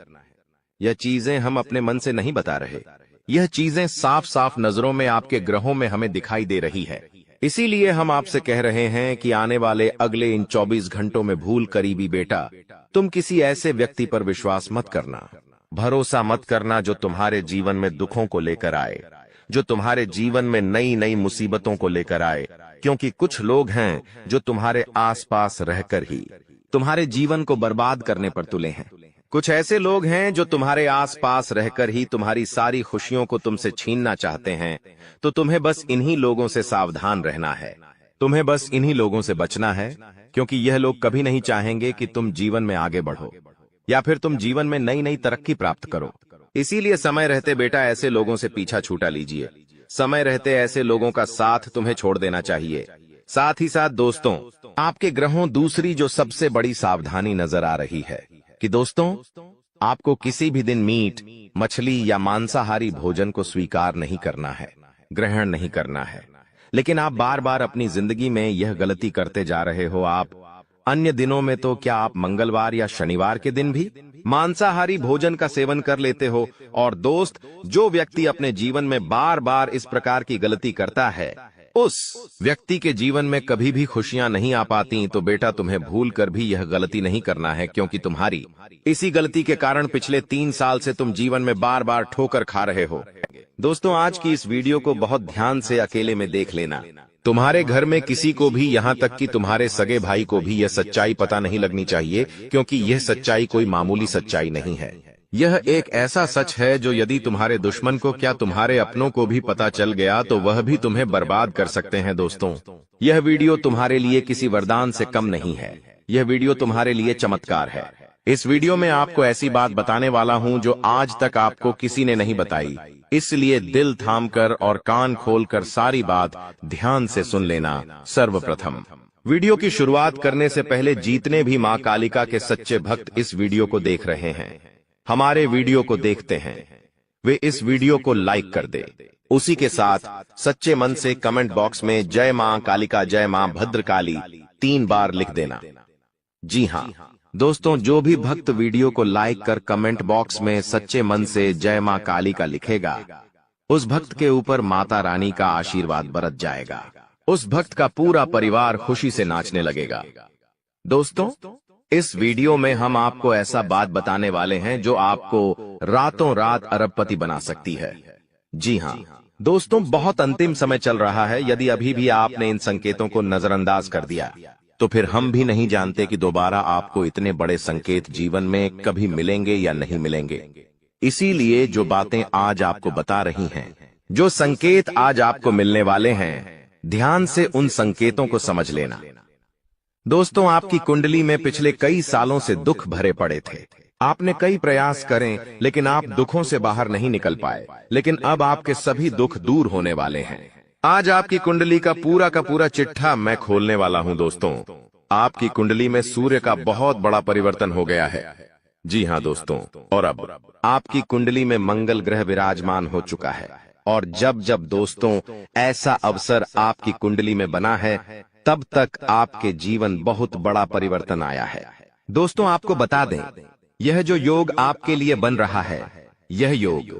Speaker 1: यह चीजें हम अपने मन से नहीं बता रहे, यह चीजें साफ साफ नजरों में आपके ग्रहों में हमें दिखाई दे रही है। इसीलिए हम आपसे कह रहे हैं कि आने वाले अगले इन 24 घंटों में भूल करीबी बेटा, तुम किसी ऐसे व्यक्ति पर विश्वास मत करना, भरोसा मत करना जो तुम्हारे जीवन में दुखों को लेकर आए, जो तुम्हारे जीवन में नई नई मुसीबतों को लेकर आए। क्योंकि कुछ लोग हैं जो तुम्हारे आसपास रहकर ही तुम्हारे जीवन को बर्बाद करने पर तुले हैं। कुछ ऐसे लोग हैं जो तुम्हारे आसपास रहकर ही तुम्हारी सारी खुशियों को तुमसे छीनना चाहते हैं। तो तुम्हें बस इन्हीं लोगों से सावधान रहना है, तुम्हें बस इन्हीं लोगों से बचना है, क्योंकि यह लोग कभी नहीं चाहेंगे कि तुम जीवन में आगे बढ़ो या फिर तुम जीवन में नई नई तरक्की प्राप्त करो। इसीलिए समय रहते बेटा ऐसे लोगों से पीछा छूटा लीजिए, समय रहते ऐसे लोगों का साथ तुम्हें छोड़ देना चाहिए। साथ ही साथ दोस्तों, आपके ग्रहों दूसरी जो सबसे बड़ी सावधानी नजर आ रही है कि दोस्तों, आपको किसी भी दिन मीट, मछली या मांसाहारी भोजन को स्वीकार नहीं करना है, ग्रहण नहीं करना है। लेकिन आप बार बार अपनी जिंदगी में यह गलती करते जा रहे हो। आप अन्य दिनों में तो क्या आप मंगलवार या शनिवार के दिन भी मांसाहारी भोजन का सेवन कर लेते हो। और दोस्त, जो व्यक्ति अपने जीवन में बार बार इस प्रकार की गलती करता है, उस व्यक्ति के जीवन में कभी भी खुशियां नहीं आ पाती। तो बेटा, तुम्हें भूल कर भी यह गलती नहीं करना है, क्योंकि तुम्हारी इसी गलती के कारण पिछले 3 साल से तुम जीवन में बार बार ठोकर खा रहे हो। दोस्तों, आज की इस वीडियो को बहुत ध्यान से अकेले में देख लेना। तुम्हारे घर में किसी को भी, यहाँ तक कि तुम्हारे सगे भाई को भी यह सच्चाई पता नहीं लगनी चाहिए, क्योंकि यह सच्चाई कोई मामूली सच्चाई नहीं है। यह एक ऐसा सच है जो यदि तुम्हारे दुश्मन को, क्या तुम्हारे अपनों को भी पता चल गया तो वह भी तुम्हें बर्बाद कर सकते हैं। दोस्तों, यह वीडियो तुम्हारे लिए किसी वरदान से कम नहीं है, यह वीडियो तुम्हारे लिए चमत्कार है। इस वीडियो में आपको ऐसी बात बताने वाला हूं जो आज तक आपको किसी ने नहीं बताई, इसलिए दिल थामकर और कान खोलकर सारी बात ध्यान से सुन लेना। सर्वप्रथम वीडियो की शुरुआत करने से पहले जितने भी मां कालिका के सच्चे भक्त इस वीडियो को देख रहे हैं, हमारे वीडियो को देखते हैं, वे इस वीडियो को लाइक कर दे। उसी के साथ सच्चे मन से कमेंट बॉक्स में जय मां कालिका, जय मां भद्रकाली 3 बार लिख देना। जी हां दोस्तों, जो भी भक्त वीडियो को लाइक कर कमेंट बॉक्स में सच्चे मन से जय मां कालिका लिखेगा, उस भक्त के ऊपर माता रानी का आशीर्वाद बरस जाएगा। उस भक्त का पूरा परिवार खुशी से नाचने लगेगा। दोस्तों, इस वीडियो में हम आपको ऐसा बात बताने वाले हैं जो आपको रातों रात अरबपति बना सकती है। जी हां दोस्तों, बहुत अंतिम समय चल रहा है। यदि अभी भी आपने इन संकेतों को नजरअंदाज कर दिया तो फिर हम भी नहीं जानते कि दोबारा आपको इतने बड़े संकेत जीवन में कभी मिलेंगे या नहीं मिलेंगे। इसीलिए जो बातें आज आपको बता रही हैं, जो संकेत आज आपको मिलने वाले हैं, ध्यान से उन संकेतों को समझ लेना। दोस्तों, आपकी कुंडली में पिछले कई सालों से दुख भरे पड़े थे। आपने कई प्रयास करें लेकिन आप दुखों से बाहर नहीं निकल पाए, लेकिन अब आपके सभी दुख दूर होने वाले हैं। आज आपकी कुंडली का पूरा चिट्ठा मैं खोलने वाला हूं। दोस्तों, आपकी कुंडली में सूर्य का बहुत बड़ा परिवर्तन हो गया है। जी हां दोस्तों, और अब आपकी कुंडली में मंगल ग्रह विराजमान हो चुका है। और जब जब दोस्तों ऐसा अवसर आपकी कुंडली में बना है, तब तक आपके जीवन बहुत बड़ा परिवर्तन आया है। दोस्तों, आपको बता दें, यह जो योग आपके लिए बन रहा है, यह योग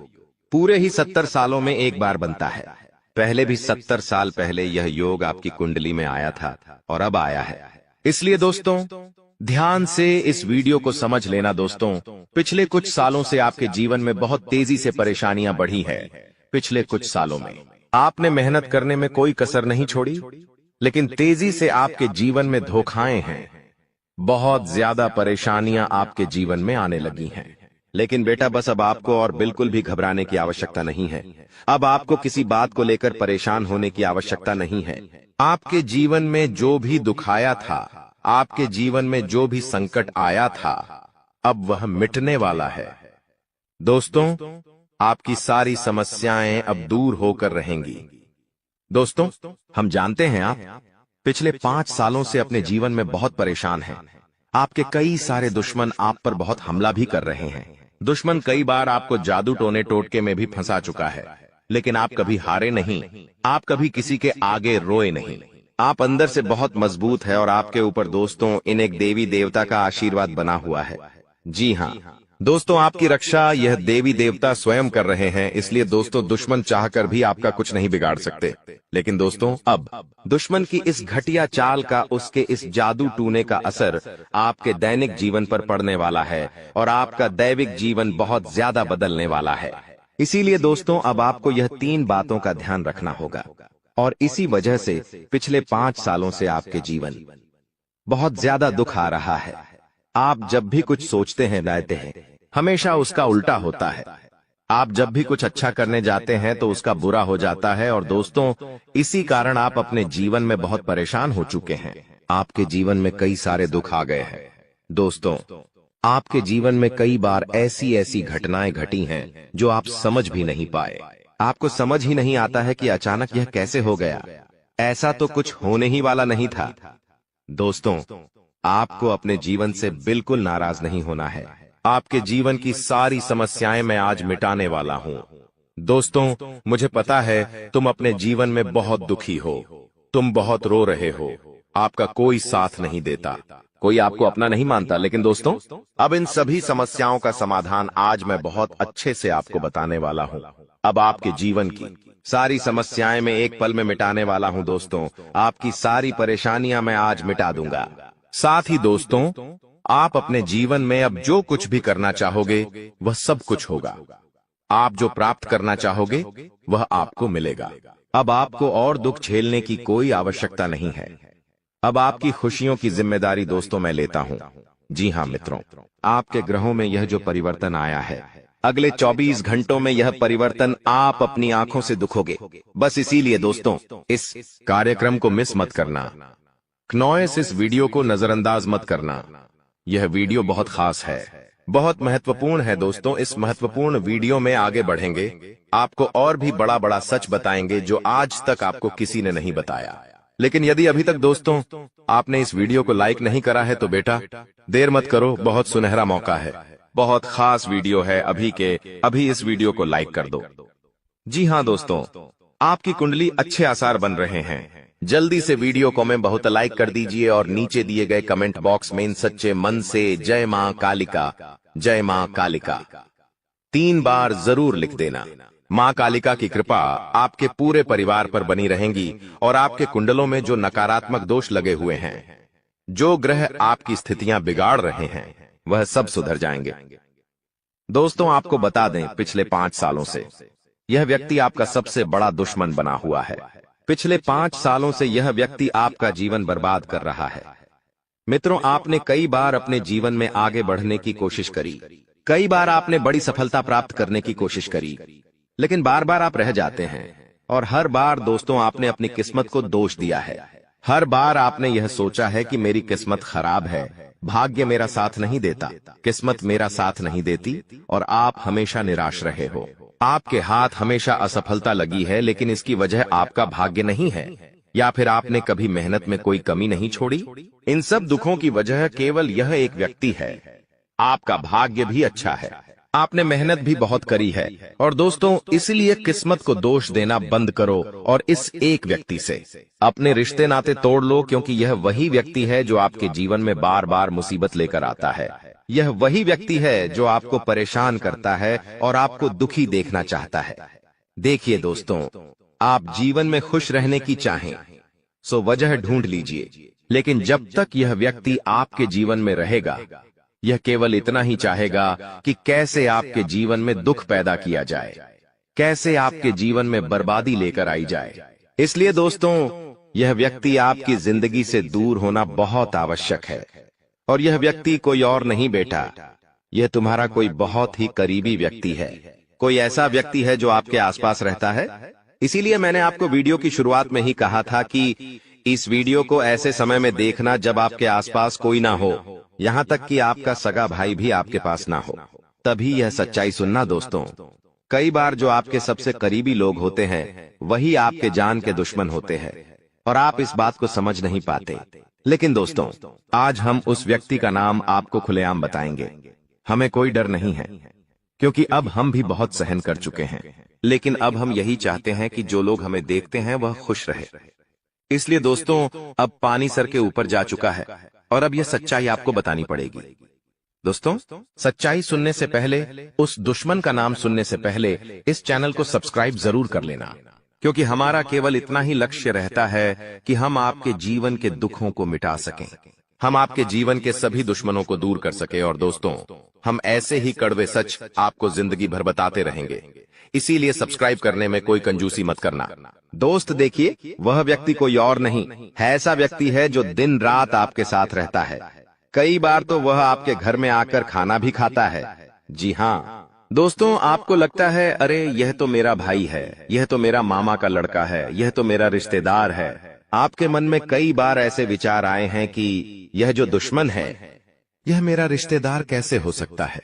Speaker 1: पूरे ही 70 सालों में एक बार बनता है। पहले भी 70 साल पहले यह योग आपकी कुंडली में आया था और अब आया है। इसलिए दोस्तों, ध्यान से इस वीडियो को समझ लेना। दोस्तों, पिछले कुछ सालों से आपके जीवन में बहुत तेजी से परेशानियां बढ़ी है। पिछले कुछ सालों में आपने मेहनत करने में कोई कसर नहीं छोड़ी, लेकिन तेजी से आपके जीवन में धोखाएं हैं। बहुत ज्यादा परेशानियां आपके जीवन में आने लगी हैं। लेकिन बेटा, बस अब आपको और बिल्कुल भी घबराने की आवश्यकता नहीं है। अब आपको किसी बात को लेकर परेशान होने की आवश्यकता नहीं है। आपके जीवन में जो भी दुख आया था, आपके जीवन में जो भी संकट आया था, अब वह मिटने वाला है। दोस्तों, आपकी सारी समस्याएं अब दूर होकर रहेंगी। दोस्तों, हम जानते हैं आप पिछले 5 सालों से अपने जीवन में बहुत परेशान हैं। आपके कई सारे दुश्मन आप पर बहुत हमला भी कर रहे हैं। दुश्मन कई बार आपको जादू टोने टोटके में भी फंसा चुका है, लेकिन आप कभी हारे नहीं। आप कभी किसी के आगे रोए नहीं। आप अंदर से बहुत मजबूत है और आपके ऊपर दोस्तों इन एक देवी देवता का आशीर्वाद बना हुआ है। जी हां दोस्तों, आपकी रक्षा यह देवी देवता स्वयं कर रहे हैं। इसलिए दोस्तों, दुश्मन चाहकर भी आपका कुछ नहीं बिगाड़ सकते। लेकिन दोस्तों, अब दुश्मन की इस घटिया चाल का, उसके इस जादू टूने का असर आपके दैनिक जीवन पर पड़ने वाला है और आपका दैविक जीवन बहुत ज्यादा बदलने वाला है। इसीलिए दोस्तों, अब आपको यह 3 बातों का ध्यान रखना होगा। और इसी वजह से पिछले 5 सालों से आपके जीवन बहुत ज्यादा दुख आ रहा है। आप जब भी कुछ सोचते हैं, रहते हैं, हमेशा उसका उल्टा होता है। आप जब भी कुछ अच्छा करने जाते हैं तो उसका बुरा हो जाता है। और दोस्तों, इसी कारण आप अपने जीवन में बहुत परेशान हो चुके हैं। आपके जीवन में कई सारे दुख आ गए हैं। दोस्तों, आपके जीवन में कई बार ऐसी घटनाएं घटी हैं जो आप समझ भी नहीं पाए। आपको समझ ही नहीं आता है कि अचानक यह कैसे हो गया। ऐसा तो कुछ होने ही वाला नहीं था। दोस्तों, आपको अपने जीवन से बिल्कुल नाराज नहीं होना है। आपके जीवन की सारी समस्याएं मैं आज मिटाने वाला हूं। दोस्तों, मुझे पता है तुम अपने जीवन में बहुत दुखी हो, तुम बहुत रो रहे हो, आपका कोई साथ नहीं देता, कोई आपको अपना नहीं मानता। लेकिन दोस्तों, अब इन सभी समस्याओं का समाधान आज मैं बहुत अच्छे से आपको बताने वाला हूं। अब आपके जीवन की सारी समस्याएं मैं एक पल में मिटाने वाला हूं। दोस्तों, आपकी सारी परेशानियां मैं आज मिटा दूंगा। साथ ही दोस्तों, आप अपने जीवन में अब जो कुछ भी करना चाहोगे वह सब कुछ होगा। आप जो प्राप्त करना चाहोगे वह आपको मिलेगा। अब आपको और दुख झेलने की कोई आवश्यकता नहीं है। अब आपकी खुशियों की जिम्मेदारी दोस्तों मैं लेता हूं। जी हां मित्रों, आपके ग्रहों में यह जो परिवर्तन आया है, अगले 24 घंटों में यह परिवर्तन आप अपनी आंखों से दुखोगे। बस इसीलिए दोस्तों, इस कार्यक्रम को मिस मत करना। क्नॉयस इस वीडियो को नजरअंदाज मत करना। यह वीडियो बहुत खास है, बहुत महत्वपूर्ण है दोस्तों। इस महत्वपूर्ण वीडियो में आगे बढ़ेंगे, आपको और भी बड़ा बड़ा सच बताएंगे जो आज तक आपको किसी ने नहीं बताया। लेकिन यदि अभी तक दोस्तों आपने इस वीडियो को लाइक नहीं करा है तो बेटा देर मत करो, बहुत सुनहरा मौका है, बहुत खास वीडियो है, अभी के अभी इस वीडियो को लाइक कर दो। जी हाँ दोस्तों, आपकी कुंडली अच्छे आसार बन रहे हैं। जल्दी से वीडियो को में बहुत लाइक कर दीजिए और नीचे दिए गए कमेंट बॉक्स में इन सच्चे मन से जय मां कालिका, जय मां कालिका 3 बार जरूर लिख देना। मां कालिका की कृपा आपके पूरे परिवार पर बनी रहेंगी और आपके कुंडलों में जो नकारात्मक दोष लगे हुए हैं, जो ग्रह आपकी स्थितियां बिगाड़ रहे हैं, वह सब सुधर जाएंगे। दोस्तों आपको बता दें, पिछले 5 सालों से यह व्यक्ति आपका सबसे बड़ा दुश्मन बना हुआ है। पिछले 5 सालों से यह व्यक्ति आपका जीवन बर्बाद कर रहा है। मित्रों, आपने कई बार अपने जीवन में आगे बढ़ने की कोशिश करी, कई बार आपने बड़ी सफलता प्राप्त करने की कोशिश करी, लेकिन बार बार आप रह जाते हैं। और हर बार दोस्तों आपने अपनी किस्मत को दोष दिया है। हर बार आपने यह सोचा है कि मेरी किस्मत खराब है, भाग्य मेरा साथ नहीं देता, किस्मत मेरा साथ नहीं देती, और आप हमेशा निराश रहे हो। आपके हाथ हमेशा असफलता लगी है, लेकिन इसकी वजह आपका भाग्य नहीं है, या फिर आपने कभी मेहनत में कोई कमी नहीं छोड़ी। इन सब दुखों की वजह केवल यह एक व्यक्ति है। आपका भाग्य भी अच्छा है, आपने मेहनत भी बहुत करी है। और दोस्तों इसलिए किस्मत को दोष देना बंद करो और इस एक व्यक्ति से अपने रिश्ते नाते तोड़ लो, क्योंकि यह वही व्यक्ति है जो आपके जीवन में बार बार मुसीबत लेकर आता है। यह वही व्यक्ति है जो आपको परेशान करता है और आपको दुखी देखना चाहता है। देखिए दोस्तों, आप जीवन में खुश रहने की चाहें सो वजह ढूंढ लीजिए, लेकिन जब तक यह व्यक्ति आपके जीवन में रहेगा, यह केवल इतना ही चाहेगा कि कैसे आपके जीवन में दुख पैदा किया जाए, कैसे आपके जीवन में बर्बादी लेकर आई जाए। इसलिए दोस्तों यह व्यक्ति आपकी जिंदगी से दूर होना बहुत आवश्यक है। और यह व्यक्ति कोई और नहीं बेटा, यह तुम्हारा कोई बहुत ही करीबी व्यक्ति है, कोई ऐसा व्यक्ति है जो आपके आसपास रहता है। इसीलिए मैंने आपको वीडियो की शुरुआत में ही कहा था कि इस वीडियो को ऐसे समय में देखना जब आपके आसपास कोई ना हो, यहाँ तक कि आपका सगा भाई भी आपके पास ना हो, तभी यह सच्चाई सुनना दोस्तों। कई बार जो आपके सबसे करीबी लोग होते हैं वही आपके जान के दुश्मन होते हैं, और आप इस बात को समझ नहीं पाते। लेकिन दोस्तों आज हम उस व्यक्ति का नाम आपको खुलेआम बताएंगे। हमें कोई डर नहीं है, क्योंकि अब हम भी बहुत सहन कर चुके हैं, लेकिन अब हम यही चाहते हैं कि जो लोग हमें देखते हैं वह खुश रहे। इसलिए दोस्तों अब पानी सर के ऊपर जा चुका है और अब यह सच्चाई आपको बतानी पड़ेगी। दोस्तों सच्चाई सुनने से पहले, उस दुश्मन का नाम सुनने से पहले इस चैनल को सब्सक्राइब जरूर कर लेना, क्योंकि हमारा केवल इतना ही लक्ष्य रहता है कि हम आपके जीवन के दुखों को मिटा सकें, हम आपके जीवन के सभी दुश्मनों को दूर कर सके। और दोस्तों हम ऐसे ही कड़वे सच आपको जिंदगी भर बताते रहेंगे, इसीलिए सब्सक्राइब करने में कोई कंजूसी मत करना। दोस्त देखिए, वह व्यक्ति कोई और नहीं है, ऐसा व्यक्ति है जो दिन रात आपके साथ रहता है। कई बार तो वह आपके घर में आकर खाना भी खाता है। जी हाँ दोस्तों, आपको लगता है अरे यह तो मेरा भाई है, यह तो मेरा मामा का लड़का है, यह तो मेरा रिश्तेदार है। आपके मन में कई बार ऐसे विचार आए हैं कि यह जो दुश्मन है यह मेरा रिश्तेदार कैसे हो सकता है,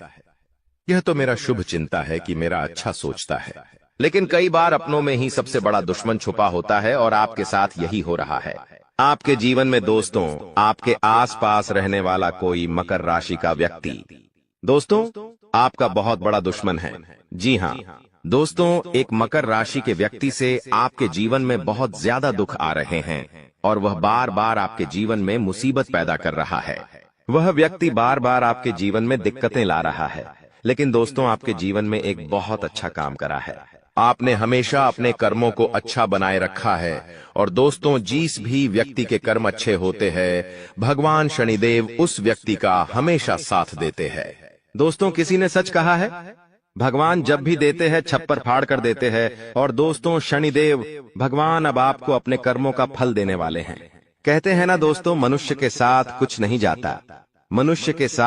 Speaker 1: यह तो मेरा शुभ चिंता है कि मेरा अच्छा सोचता है। लेकिन कई बार अपनों में ही सबसे बड़ा दुश्मन छुपा होता है और आपके साथ यही हो रहा है। आपके जीवन में दोस्तों आपके आसपास रहने वाला कोई मकर राशि का व्यक्ति दोस्तों आपका बहुत बड़ा दुश्मन है। जी हाँ दोस्तों, एक मकर राशि के व्यक्ति से आपके जीवन में बहुत ज्यादा दुख आ रहे हैं और वह बार बार आपके जीवन में मुसीबत पैदा कर रहा है। वह व्यक्ति बार बार आपके जीवन में दिक्कतें ला रहा है, लेकिन दोस्तों आपके जीवन में एक बहुत अच्छा काम करा है। आपने हमेशा अपने कर्मों को अच्छा बनाए रखा है। और दोस्तों जिस भी व्यक्ति के कर्म अच्छे होते हैं, भगवान शनिदेव उस व्यक्ति का हमेशा साथ देते हैं। दोस्तों किसी ने सच कहा है, भगवान जब भी देते हैं छप्पर फाड़ कर देते हैं। और दोस्तों शनिदेव भगवान अब आपको अपने कर्मों का फल देने वाले हैं। कहते हैं ना दोस्तों, मनुष्य के साथ कुछ नहीं जाता, मनुष्य के साथ